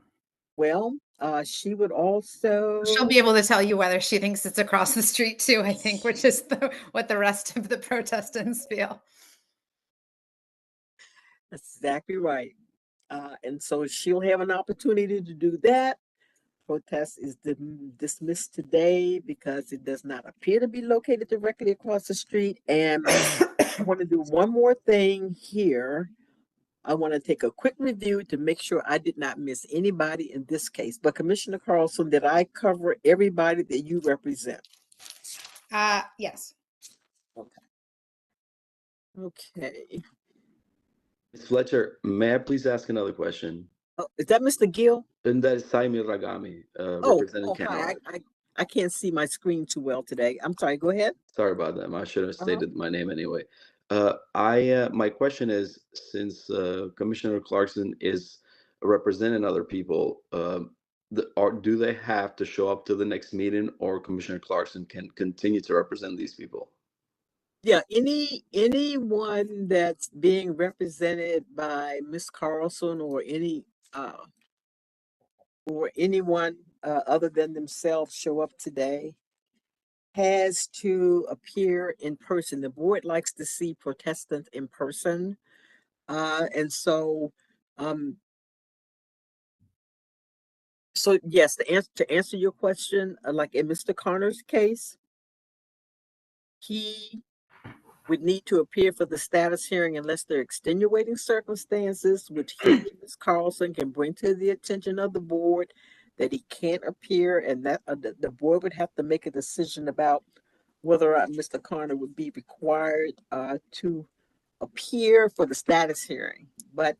Well, she would also. She'll be able to tell you whether she thinks it's across the street too, I think, which is what the rest of the protestants feel. That's exactly right. And so she'll have an opportunity to do that. Protest is dismissed today because it does not appear to be located directly across the street. And I want to do one more thing here. I want to take a quick review to make sure I did not miss anybody in this case. But Commissioner Carlson, did I cover everybody that you represent? Yes. Okay. Ms. Fletcher, may I please ask another question? Oh, is that Mr. Gill? And that is Saimir Ragami, Oh, representing Ken hi. Art. I can't see my screen too well today. I'm sorry. Go ahead. Sorry about that. I should have stated my name anyway. My question is, since Commissioner Clarkson is representing other people, do they have to show up to the next meeting, or Commissioner Clarkson can continue to represent these people? Yeah, anyone that's being represented by Ms. Carlson or anyone other than themselves show up today has to appear in person. The board likes to see protestants in person. And so yes, to answer your question, like in Mr. Connor's case, he would need to appear for the status hearing unless there are extenuating circumstances, which he, Ms. Carlson, can bring to the attention of the board that he can't appear, and that the board would have to make a decision about whether or not Mr. Connor would be required to appear for the status hearing. But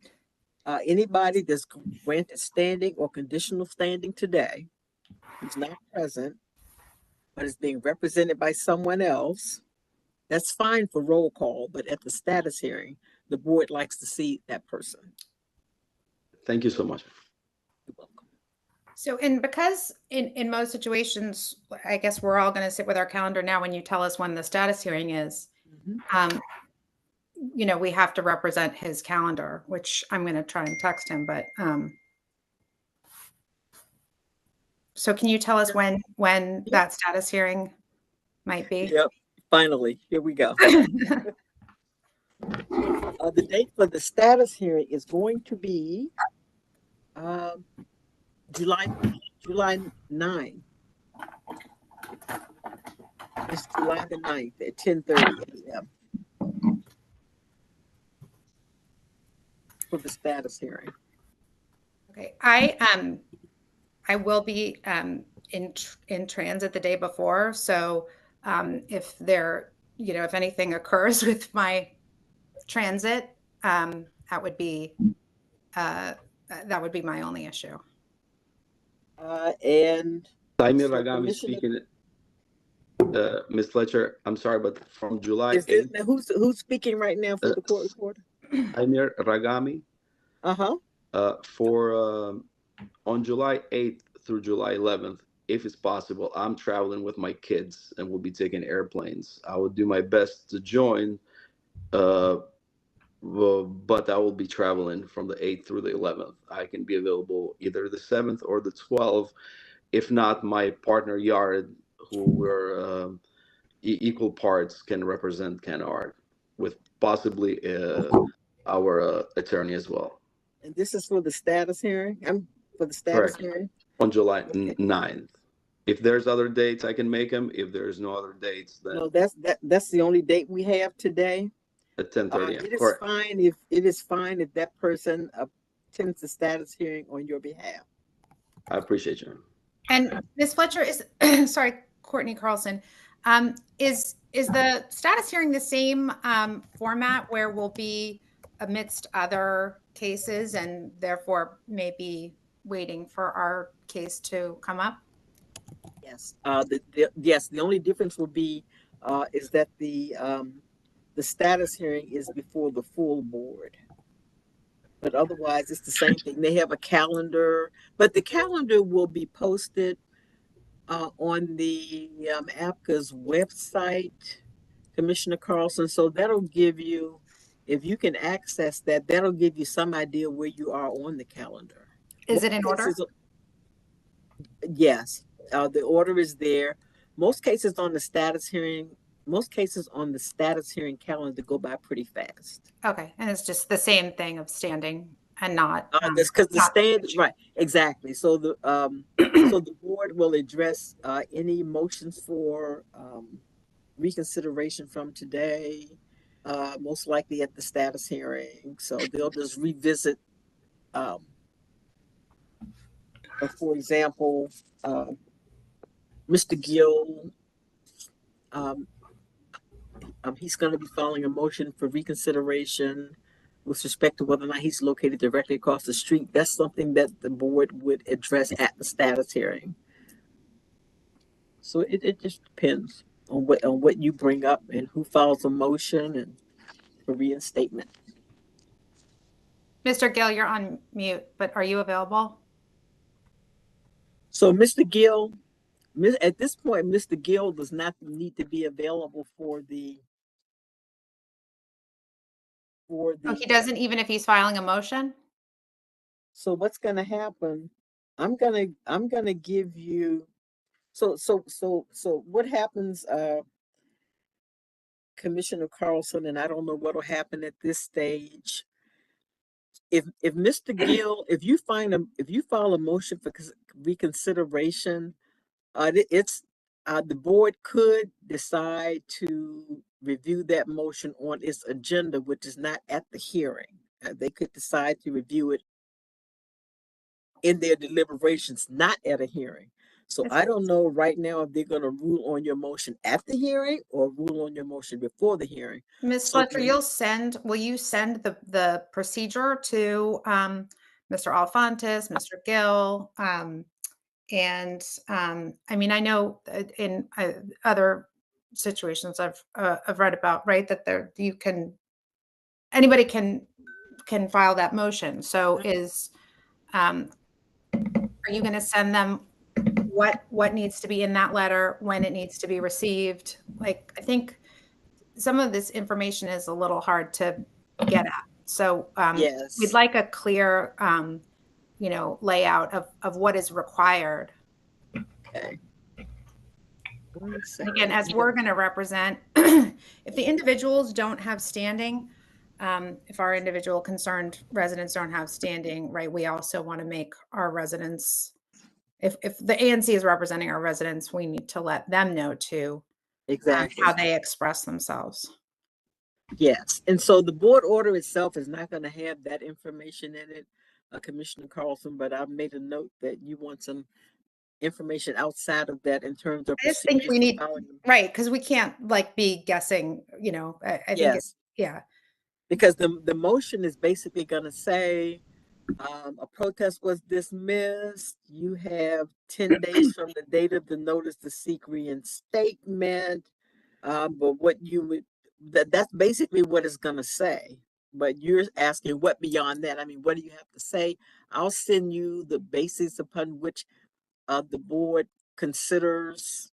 anybody that's granted standing or conditional standing today, who's not present, but is being represented by someone else, that's fine for roll call, but at the status hearing, the board likes to see that person. Thank you so much. You're welcome. So, and because in most situations, I guess we're all going to sit with our calendar now when you tell us when the status hearing is, you know, we have to represent his calendar, which I'm going to try and text him, but, so can you tell us when that status hearing might be? Yep. Finally, here we go. The date for the status hearing is going to be July 9. It's July the 9th at 10:30 a.m. for the status hearing. Okay, I will be in transit the day before, so if there, you know, if anything occurs with my transit, that would be my only issue. And Saimir so Ragami speaking. Ms. Fletcher, I'm sorry, but from July 8th. Now who's speaking right now for the court reporter? Saimir Ragami. For on July 8th through July 11th, if it's possible, I'm traveling with my kids and we'll be taking airplanes. I will do my best to join, but I will be traveling from the 8th through the 11th. I can be available either the 7th or the 12th. If not, my partner Yared, who we're equal parts, can represent Ken Art, with possibly our attorney as well. And this is for the status hearing? For the status Correct. hearing? On July 9th. If there's other dates, I can make them. If there's no other dates, then No, that's the only date we have today. at 10:30. It is Correct. fine if that person attends the status hearing on your behalf. I appreciate you. And Ms. Fletcher is sorry, Courtney Carlson. Is the status hearing the same format where we'll be amidst other cases and therefore maybe waiting for our case to come up? Yes. The only difference will be is that the status hearing is before the full board. But otherwise, it's the same thing. They have a calendar, but the calendar will be posted on the ABCA's website, Commissioner Carlson. So that'll give you, if you can access that, that'll give you some idea where you are on the calendar. Is it in order? Yes, the order is there. Most cases on the status hearing calendar go by pretty fast. Okay, and it's just the same thing of standing and not. That's because the stand, right? Exactly. So the so the board will address any motions for reconsideration from today, most likely at the status hearing. So they'll just revisit, for example, Mr. Gill, um, he's going to be filing a motion for reconsideration with respect to whether or not he's located directly across the street. That's something that the board would address at the status hearing. So it just depends on what you bring up and who files a motion and for reinstatement. Mr. Gill, you're on mute, but are you available? So Mr. Gill, at this point, Mr. Gill does not need to be available for the Oh, he doesn't, even if he's filing a motion? So what's going to happen? I'm gonna give you. So what happens, Commissioner Carlson? And I don't know what will happen at this stage. If Mr. Gill, if you file a motion for reconsideration, the board could decide to review that motion on its agenda, which is not at the hearing. They could decide to review it in their deliberations, not at a hearing. So I don't know right now if they're going to rule on your motion at the hearing or rule on your motion before the hearing. Ms. Fletcher, will you send the procedure to Mr. Alfontes, Mr. Gill? I mean, I know in other situations I've read about, right, that anybody can file that motion. So are you going to send them what needs to be in that letter, when it needs to be received? Like, I think some of this information is a little hard to get at. So yes, we'd like a clear, layout of what is required. Okay. Again, as we're going to represent, if the individuals don't have standing, if our individual concerned residents don't have standing, right, we also want to make our residents, if the ANC is representing our residents, we need to let them know too, exactly how they express themselves. Yes, and so the board order itself is not going to have that information in it, Commissioner Carlson. But I've made a note that you want some information outside of that in terms of. I just think we need, right, because we can't be guessing. I think yes, yeah, because the motion is basically going to say a protest was dismissed. You have 10 days from the date of the notice to seek reinstatement. But what you would, that's basically what it's going to say. But you're asking what beyond that? I mean, what do you have to say? I'll send you the basis upon which the board considers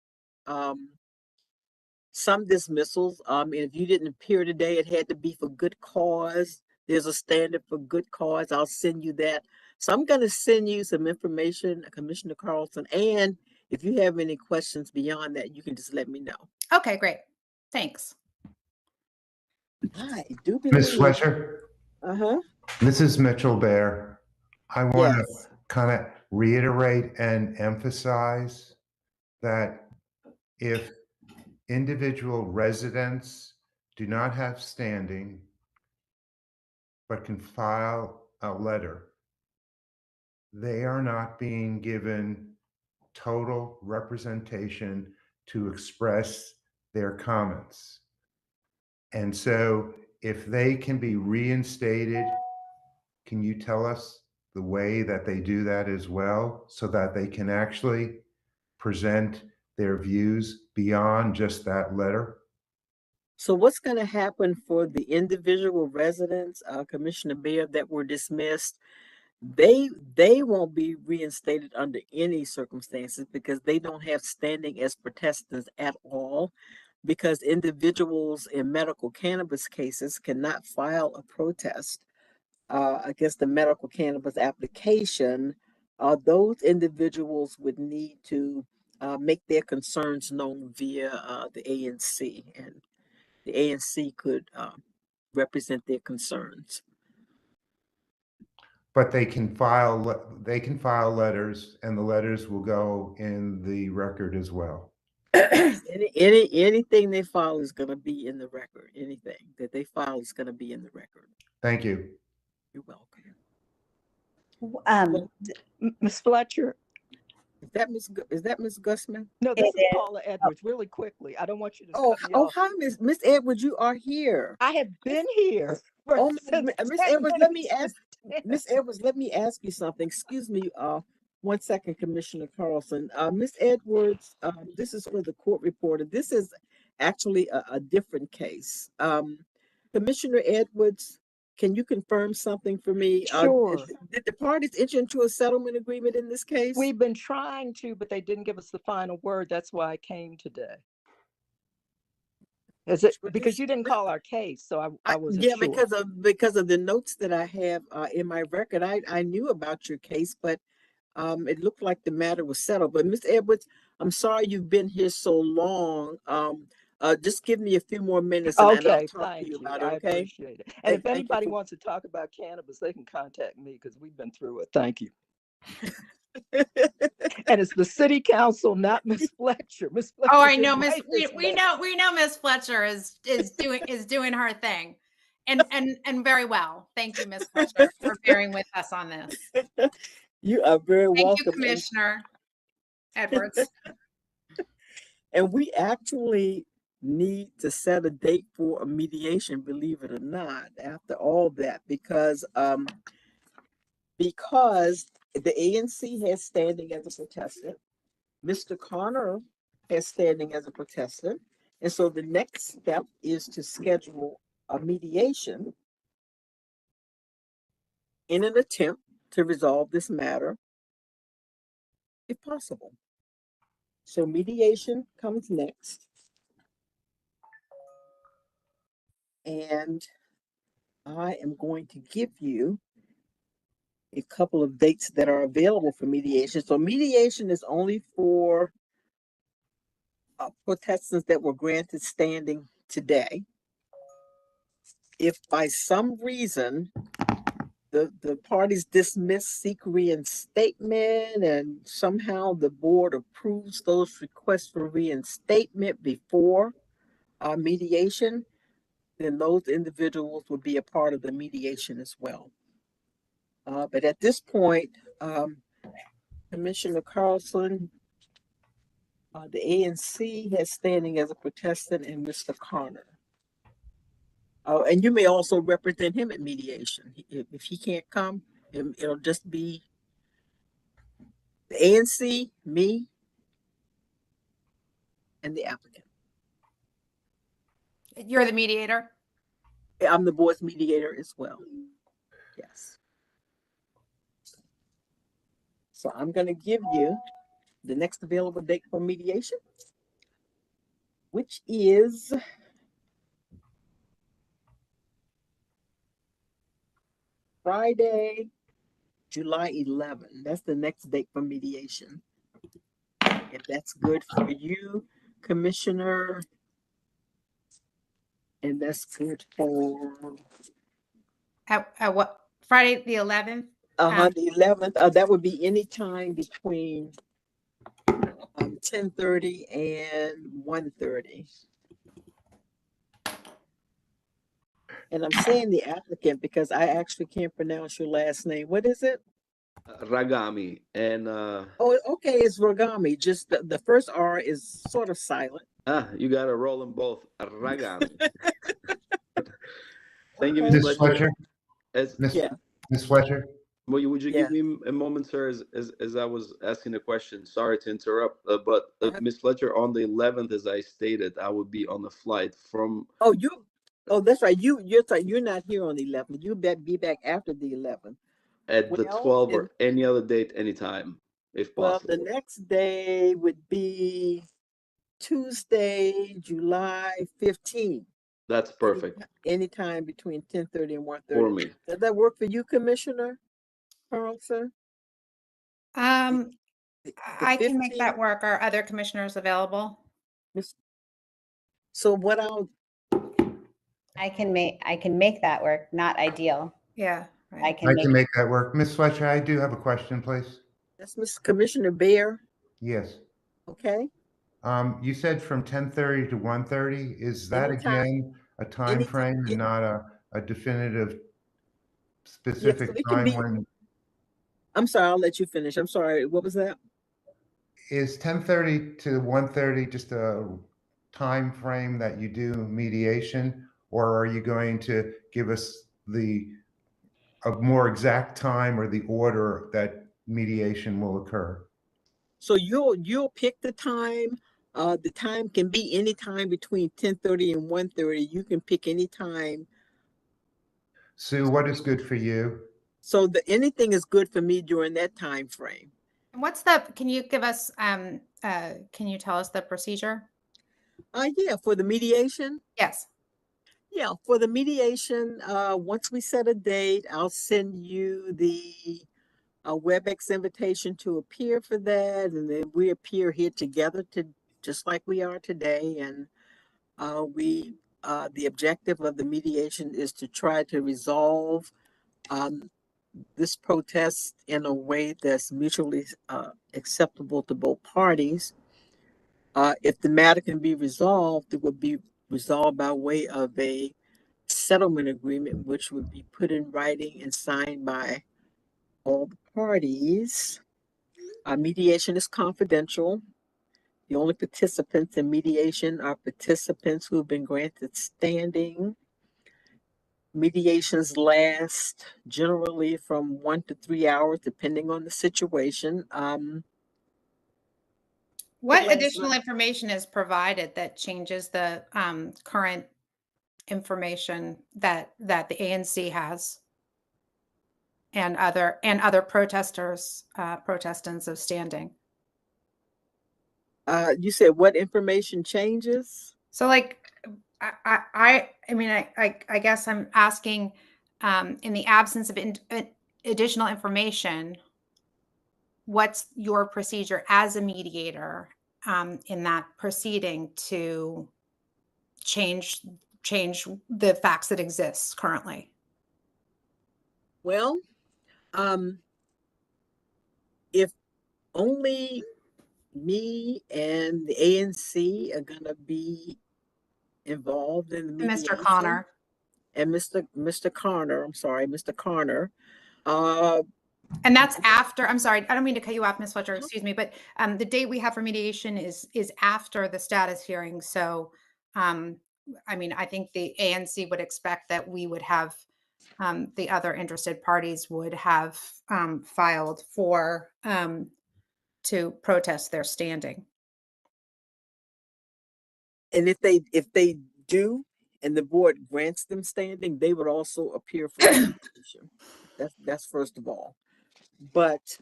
some dismissals. And if you didn't appear today, it had to be for good cause. There's a standard for good cause. I'll send you that. So I'm going to send you some information, Commissioner Carlson. And if you have any questions beyond that, you can just let me know. Okay, great. Thanks. I do believe. Ms. Fletcher? This is Mitchell Bear. I want to kind of reiterate and emphasize that if individual residents do not have standing but can file a letter, they are not being given total representation to express their comments. And so if they can be reinstated, can you tell us the way that they do that as well, so that they can actually present their views beyond just that letter? So what's going to happen for the individual residents, Commissioner Bear, that were dismissed? They won't be reinstated under any circumstances because they don't have standing as protestants at all, because individuals in medical cannabis cases cannot file a protest against the medical cannabis application. Those individuals would need to make their concerns known via the ANC, and the ANC could represent their concerns. But they can file letters, and the letters will go in the record as well. Anything they file is going to be in the record. Anything that they file is going to be in the record. Thank you. You're welcome. Ms. Fletcher? Is that Miss Gusman? No, this is Paula Edwards. Really quickly, I don't want you to cut me off. Hi, Miss Edwards. You are here. I have been here. Miss Edwards, let me ask. Miss Edwards, let me ask you something. Excuse me. 1 second, Commissioner Carlson. Miss Edwards, this is for the court reporter. This is actually a different case. Commissioner Edwards, can you confirm something for me? Sure. Did the parties enter into a settlement agreement in this case? We've been trying to, but they didn't give us the final word. That's why I came today. Is it because you didn't call our case, so I wasn't yeah, sure. because of the notes that I have in my record, I knew about your case, but it looked like the matter was settled. But Miss Edwards, I'm sorry you've been here so long. Just give me a few more minutes and I'll talk Thank to you you. about I it, okay? appreciate it. And if anybody wants to talk about cannabis, they can contact me because we've been through it. Thank you. And it's the city council, not Miss Fletcher. Miss Fletcher. Oh, I know, Miss. We know Miss Fletcher is doing her thing, and very well. Thank you, Miss Fletcher, for bearing with us on this. You are very welcome. Thank you, Commissioner Edwards. And we actually need to set a date for a mediation, believe it or not, after all that, because the ANC has standing as a protestant. Mr. Connor has standing as a protestant. And so the next step is to schedule a mediation in an attempt to resolve this matter, if possible. So mediation comes next. And I am going to give you a couple of dates that are available for mediation. So mediation is only for protestants that were granted standing today. If by some reason the parties dismiss, seek reinstatement, and somehow the board approves those requests for reinstatement before mediation, then those individuals will be a part of the mediation as well. But at this point, Commissioner Carlson, the ANC has standing as a protestant, and Mr. Connor. And you may also represent him at mediation. If he can't come, it'll just be the ANC, me, and the applicant. You're the mediator? I'm the board's mediator as well. Yes. So I'm going to give you the next available date for mediation, which is Friday, July 11th. That's the next date for mediation. If that's good for you, Commissioner, and that's good for At what, Friday the 11th? The 11th. That would be any time between 10:30 and 1:30. And I'm saying the applicant because I actually can't pronounce your last name. What is it? Ragami. And oh, okay, it's Ragami. Just the first R is sort of silent. You got to roll them both. Ragami. Thank you, Ms. Fletcher. Ms. Fletcher. Would you give me a moment, sir, as I was asking the question? Sorry to interrupt, but Ms. Fletcher, on the 11th, as I stated, I would be on the flight from. Oh, that's right. You're not here on the 11th. You'll be back after the 11th. At the 12th or any other date, anytime, if possible. Well, the next day would be Tuesday, July 15th. That's perfect. Anytime between 10:30 and 1:30. For me. Does that work for you, Commissioner Carlson? I can make that work. Are other commissioners available? So what I can make that work. Not ideal. Yeah. Right. I can make that work. Ms. Fletcher, I do have a question, please. That's Mr. Commissioner Bear. Yes. Okay. You said from 10:30 to 1:30. Is that Anytime, again a time anytime. frame and not a definitive Yes, specific it can time be. when? I'm sorry, I'll let you finish. I'm sorry. What was that? Is 10:30 to 1:30 just a time frame that you do mediation, or are you going to give us a more exact time or the order that mediation will occur? So you'll pick the time. The time can be any time between 10:30 and 1:30. You can pick any time. Sue, what is good for you? So anything is good for me during that time frame. And can you give us, can you tell us the procedure? Yeah, for the mediation. Yes. Yeah, for the mediation, once we set a date, I'll send you a WebEx invitation to appear for that, and then we appear here together just like we are today. And the objective of the mediation is to try to resolve this protest in a way that's mutually acceptable to both parties. If the matter can be resolved, it would be resolved by way of a settlement agreement, which would be put in writing and signed by all the parties. Mediation is confidential. The only participants in mediation are participants who have been granted standing. Mediations last generally from 1 to 3 hours, depending on the situation. What additional information is provided that changes the current information that the ANC has and other protesters, protestants of standing? You said what information changes? So like, I mean, I guess I'm asking, in the absence of additional information, what's your procedure as a mediator in that proceeding to change the facts that exist currently? Well, if only me and the ANC are going to be involved in the mediation. Mr. Connor. And Mr. Connor, I'm sorry, Mr. Connor. And that's after, I'm sorry, I don't mean to cut you off, Ms. Fletcher, excuse me, but the date we have for mediation is after the status hearing. So, I mean, I think the ANC would expect that we would have, the other interested parties would have filed for, to protest their standing. And if they do, and the board grants them standing, they would also appear for mediation. That's first of all. But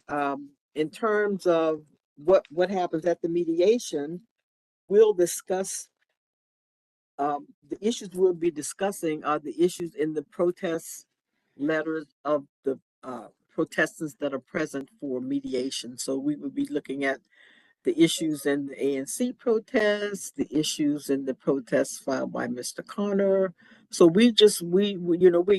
in terms of what happens at the mediation, we'll discuss the issues we'll be discussing are the issues in the protest letters of the protestants that are present for mediation. So we will be looking at the issues in the ANC protests, the issues in the protests filed by Mr. Connor. So we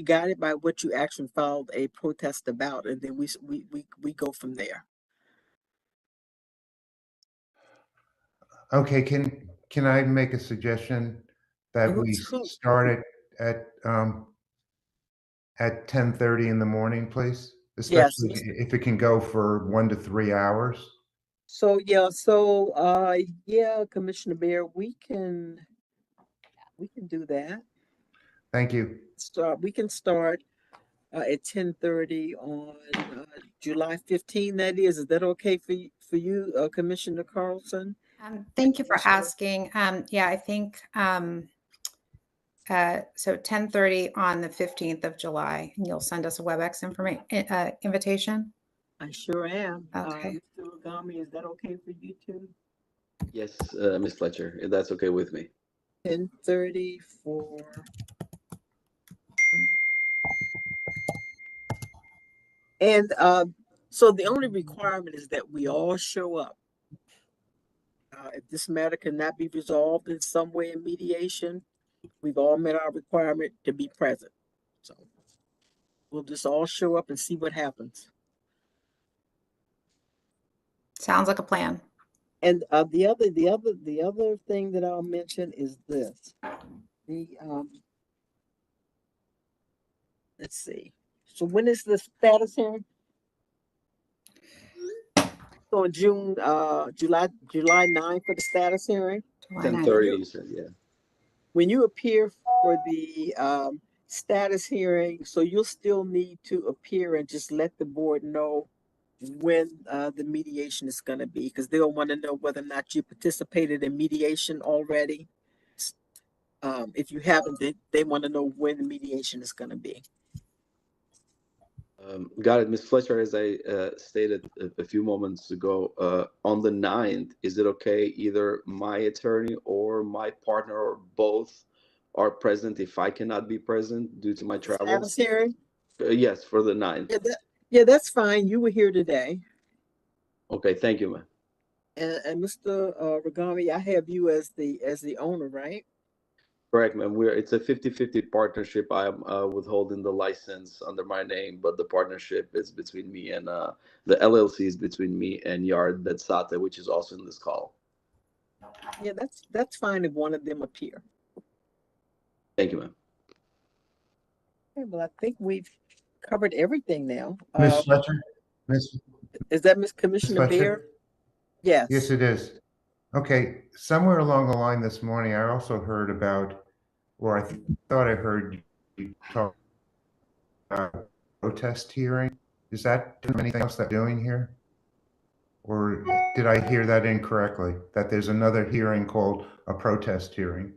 guided by what you actually filed a protest about, and then we go from there. Okay, can I make a suggestion that we start at 10:30 in the morning, please? Especially if it can go for 1 to 3 hours. So Commissioner Bear, we can do that. Thank you. We can start at 10:30 on July 15. That is that okay for you, Commissioner Carlson? Thank you for asking. Yeah, I think so 10:30 on the 15th of July, and you'll send us a WebEx invitation? I sure am. Okay. Mr. Ogami, is that okay for you too? Yes, Ms. Fletcher, if that's okay with me. 10:30 for. And so the only requirement is that we all show up. If this matter cannot be resolved in some way in mediation, we've all met our requirement to be present. So we'll just all show up and see what happens. Sounds like a plan. And the other thing that I'll mention is this. Let's see. So when is the status hearing? So in July 9th for the status hearing. 10:30, you said, yeah. When you appear for the status hearing, so you'll still need to appear and just let the board know when the mediation is going to be, because they'll want to know whether or not you participated in mediation already. If you haven't, they want to know when the mediation is going to be. Got it. Ms. Fletcher, as I stated a few moments ago, on the 9th, is it okay either my attorney or my partner or both are present if I cannot be present due to my travels? Status hearing? Yes, for the 9th. Yeah, that's fine. You were here today. Okay, thank you, ma'am. And Mr. Ragami, I have you as the owner, right? Correct, ma'am. It's a 50-50 partnership. I am withholding the license under my name, but the partnership is between me and the LLC is between me and Yard Betsate, which is also in this call. Yeah, that's fine if one of them appear. Thank you, ma'am. Okay, well, I think we've covered everything now. Ms. Fletcher? Is that Ms. Commissioner Bear? Yes. Yes, it is. Okay, somewhere along the line this morning, I also heard about, or I thought I heard you talk about a protest hearing. Is that anything else that you're doing here? Or did I hear that incorrectly? That there's another hearing called a protest hearing?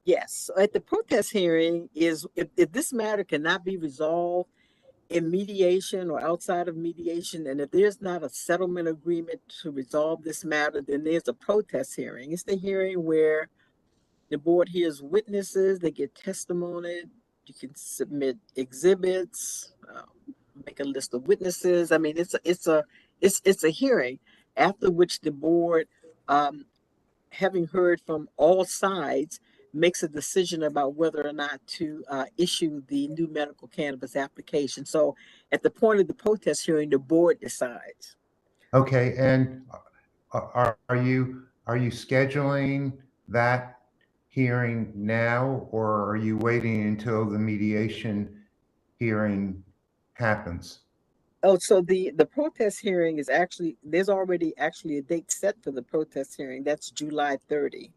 Yes. At the protest hearing is if this matter cannot be resolved in mediation or outside of mediation, and if there's not a settlement agreement to resolve this matter, then there's a protest hearing. It's the hearing where the board hears witnesses, they get testimony, you can submit exhibits, make a list of witnesses. I mean, it's a hearing after which the board, having heard from all sides, makes a decision about whether or not to issue the new medical cannabis application. So at the point of the protest hearing, the board decides. Okay, and are you scheduling that hearing now, or are you waiting until the mediation hearing happens? Oh, so the protest hearing is actually, there's already actually a date set for the protest hearing. That's July 30.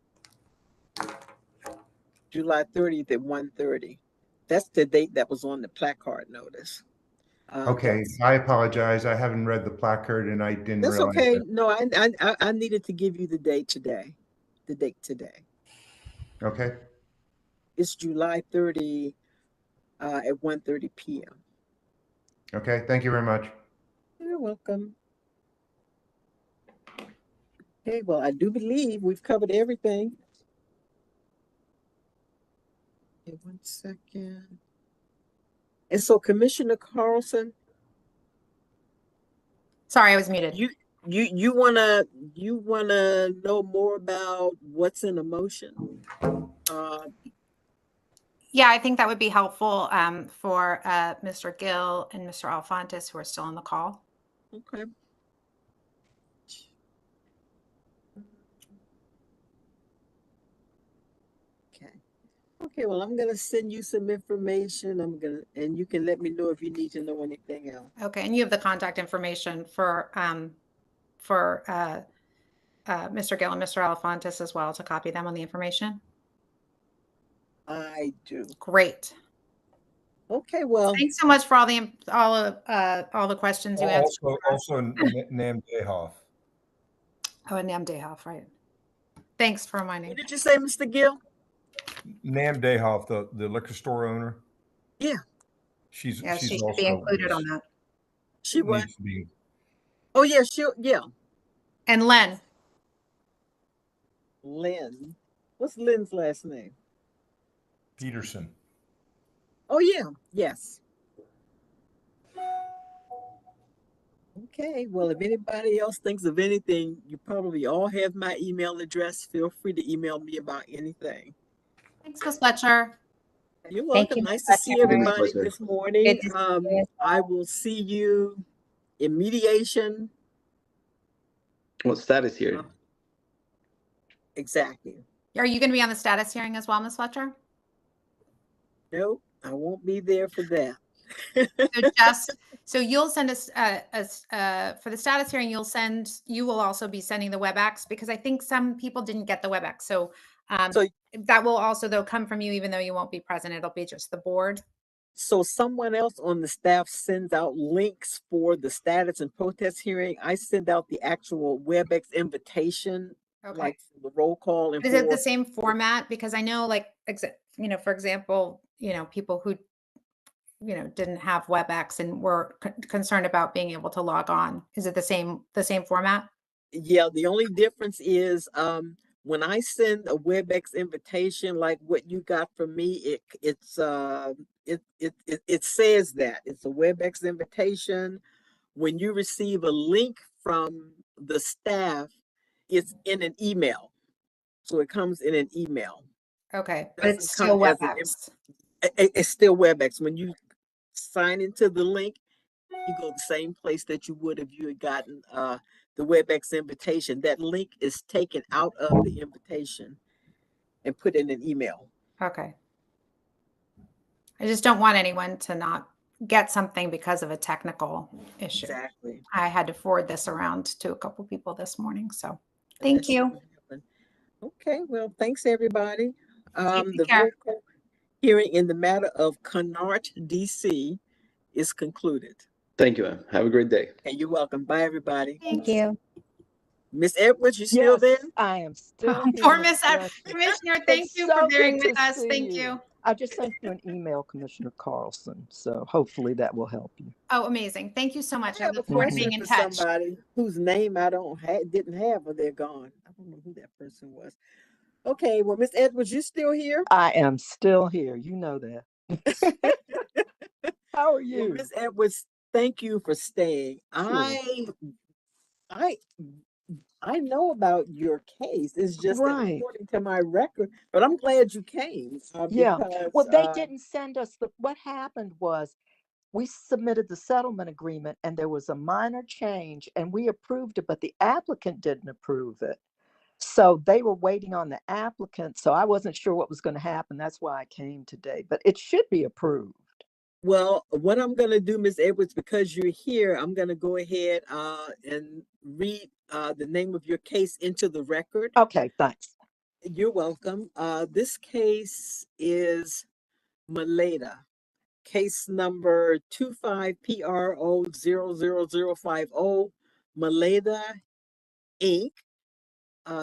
July 30th at 1:30. That's the date that was on the placard notice. Okay, I apologize. I haven't read the placard and I didn't That's realize okay. that. No, I needed to give you the date today. The date today. Okay. It's July 30 at 1:30 p.m. Okay, thank you very much. You're welcome. Okay, well, I do believe we've covered everything. Okay, 1 second. And so, Commissioner Carlson. Sorry, I was muted. You wanna know more about what's in a motion? Yeah, I think that would be helpful for Mr. Gill and Mr. Alfontes, who are still on the call. Okay. Okay, well, I'm gonna send you some information. And you can let me know if you need to know anything else. Okay, and you have the contact information for Mr. Gill and Mr. Alfontes as well to copy them on the information? I do. Great. Okay, well. Thanks so much for all the questions you answered. Also Nam Dayhoff. Oh, and Nam Dayhoff, right. Thanks for reminding me. What did you say, Mr. Gill? Nam Dayhoff, the liquor store owner. Yeah. She's she should also be included on that. She what? Needs to be. Oh yeah, yeah. And Len. Lynn. What's Lynn's last name? Peterson. Oh yeah, yes. Okay, well, if anybody else thinks of anything, you probably all have my email address. Feel free to email me about anything. Thanks, Ms. Fletcher. You're welcome. Nice to see everybody this morning. I will see you in mediation Well, status hearing. Exactly. Are you going to be on the status hearing as well, Ms. Fletcher? No, I won't be there for that. So you'll send us for the status hearing. You will also be sending the WebEx, because I think some people didn't get the WebEx. So that will also though come from you, even though you won't be present. It'll be just the board. So someone else on the staff sends out links for the status and protest hearing. I send out the actual WebEx invitation, like the roll call. And Is it the same format? Because I know, like, for example, people who, didn't have WebEx and were concerned about being able to log on. Is it the same format? Yeah, the only difference is when I send a WebEx invitation, like what you got from me, it says that it's a WebEx invitation. When you receive a link from the staff, it's in an email. So it comes in an email. Okay, but it's still WebEx. It's still WebEx. When you sign into the link, you go the same place that you would if you had gotten the WebEx invitation. That link is taken out of the invitation and put in an email. Okay. I just don't want anyone to not get something because of a technical issue. Exactly. I had to forward this around to a couple people this morning. So thank you. Okay, well, thanks everybody. The care. roll call hearing in the matter of Connaught, DC is concluded. Thank you, ma'am. Have a great day. And you're welcome. Bye, everybody. Thank you. Miss Edwards, you still there? I am still here. Poor Miss Commissioner, thank you for bearing with us. Thank you. I just sent you an email, Commissioner Carlson. So hopefully that will help you. Oh, amazing. Thank you so much. I have a question for somebody whose name I didn't have, or they're gone. I don't know who that person was. Okay, well, Miss Edwards, you still here? I am still here. You know that. How are you? Well, Miss Edwards, thank you for staying. Sure. I know about your case. It's just that Right. according to my record, but I'm glad you came. Yeah. Because, Well, they didn't send us what happened was we submitted the settlement agreement and there was a minor change and we approved it, but the applicant didn't approve it. So they were waiting on the applicant. So I wasn't sure what was going to happen. That's why I came today, but it should be approved. Well, what I'm going to do, Ms. Edwards, because you're here, I'm going to go ahead and read the name of your case into the record. Okay, thanks. You're welcome. This case is Maleda, case number 25PRO00050, Maleda Inc.,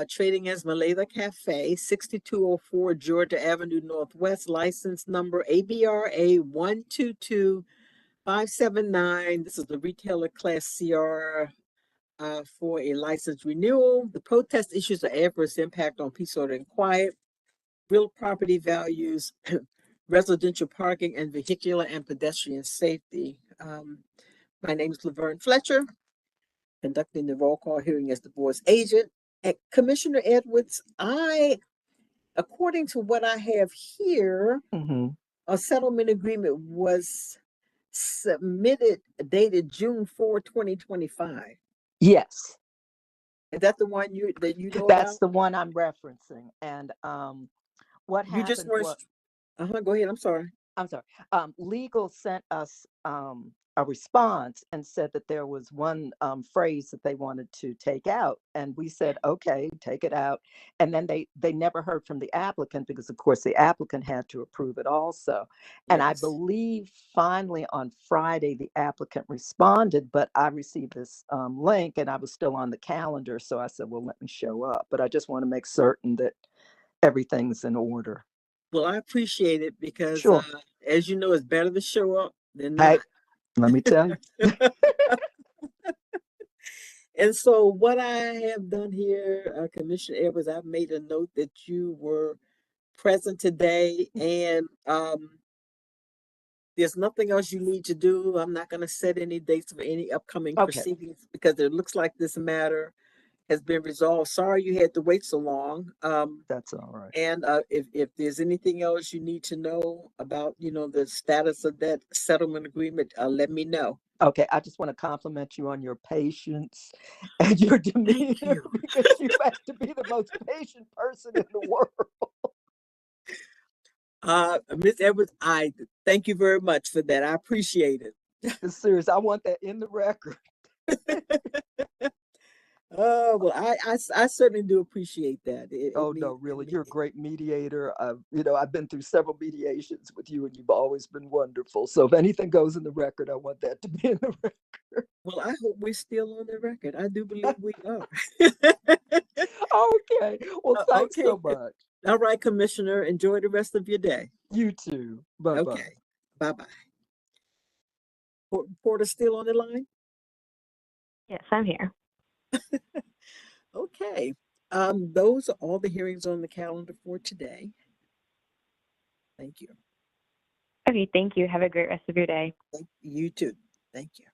trading as Maleda Cafe, 6204 Georgia Avenue Northwest, license number ABRA 122579. This is the retailer class CR for a license renewal. The protest issues are adverse impact on peace, order, and quiet, real property values, residential parking, and vehicular and pedestrian safety. My name is Laverne Fletcher, conducting the roll call hearing as the board's agent. Commissioner Edwards, according to what I have here, a settlement agreement was submitted dated June 4, 2025. Yes. Is that the one you know That's about? the one I'm referencing. And what happened You just weren't. Go ahead. I'm sorry. Legal sent us a response and said that there was one phrase that they wanted to take out, and we said, okay, take it out. And then they never heard from the applicant because, of course, the applicant had to approve it also. And I believe finally on Friday the applicant responded, but I received this link and I was still on the calendar, so I said, well, let me show up. But I just want to make certain that everything's in order. Well, I appreciate it because, Sure. as you know, it's better to show up than not. Let me tell you. And so what I have done here, Commissioner Edwards, I've made a note that you were present today, and there's nothing else you need to do. I'm not going to set any dates for any upcoming proceedings because it looks like this matter has been resolved. Sorry you had to wait so long. That's all right. And if there's anything else you need to know about, the status of that settlement agreement, let me know. Okay, I just want to compliment you on your patience and your demeanor because you have to be the most patient person in the world. Ms. Edwards, I thank you very much for that. I appreciate it. Serious, I want that in the record. Well, I certainly do appreciate that. Oh no, really, you're a great mediator. I've been through several mediations with you, and you've always been wonderful. So if anything goes in the record, I want that to be in the record. Well, I hope we're still on the record. I do believe we are. Okay. Well, thanks Okay. so much. All right, Commissioner. Enjoy the rest of your day. You too. Bye bye. Okay. Bye-bye. Porter still on the line? Yes, I'm here. Okay. Those are all the hearings on the calendar for today. Thank you. Okay, thank you. Have a great rest of your day. You too. Thank you.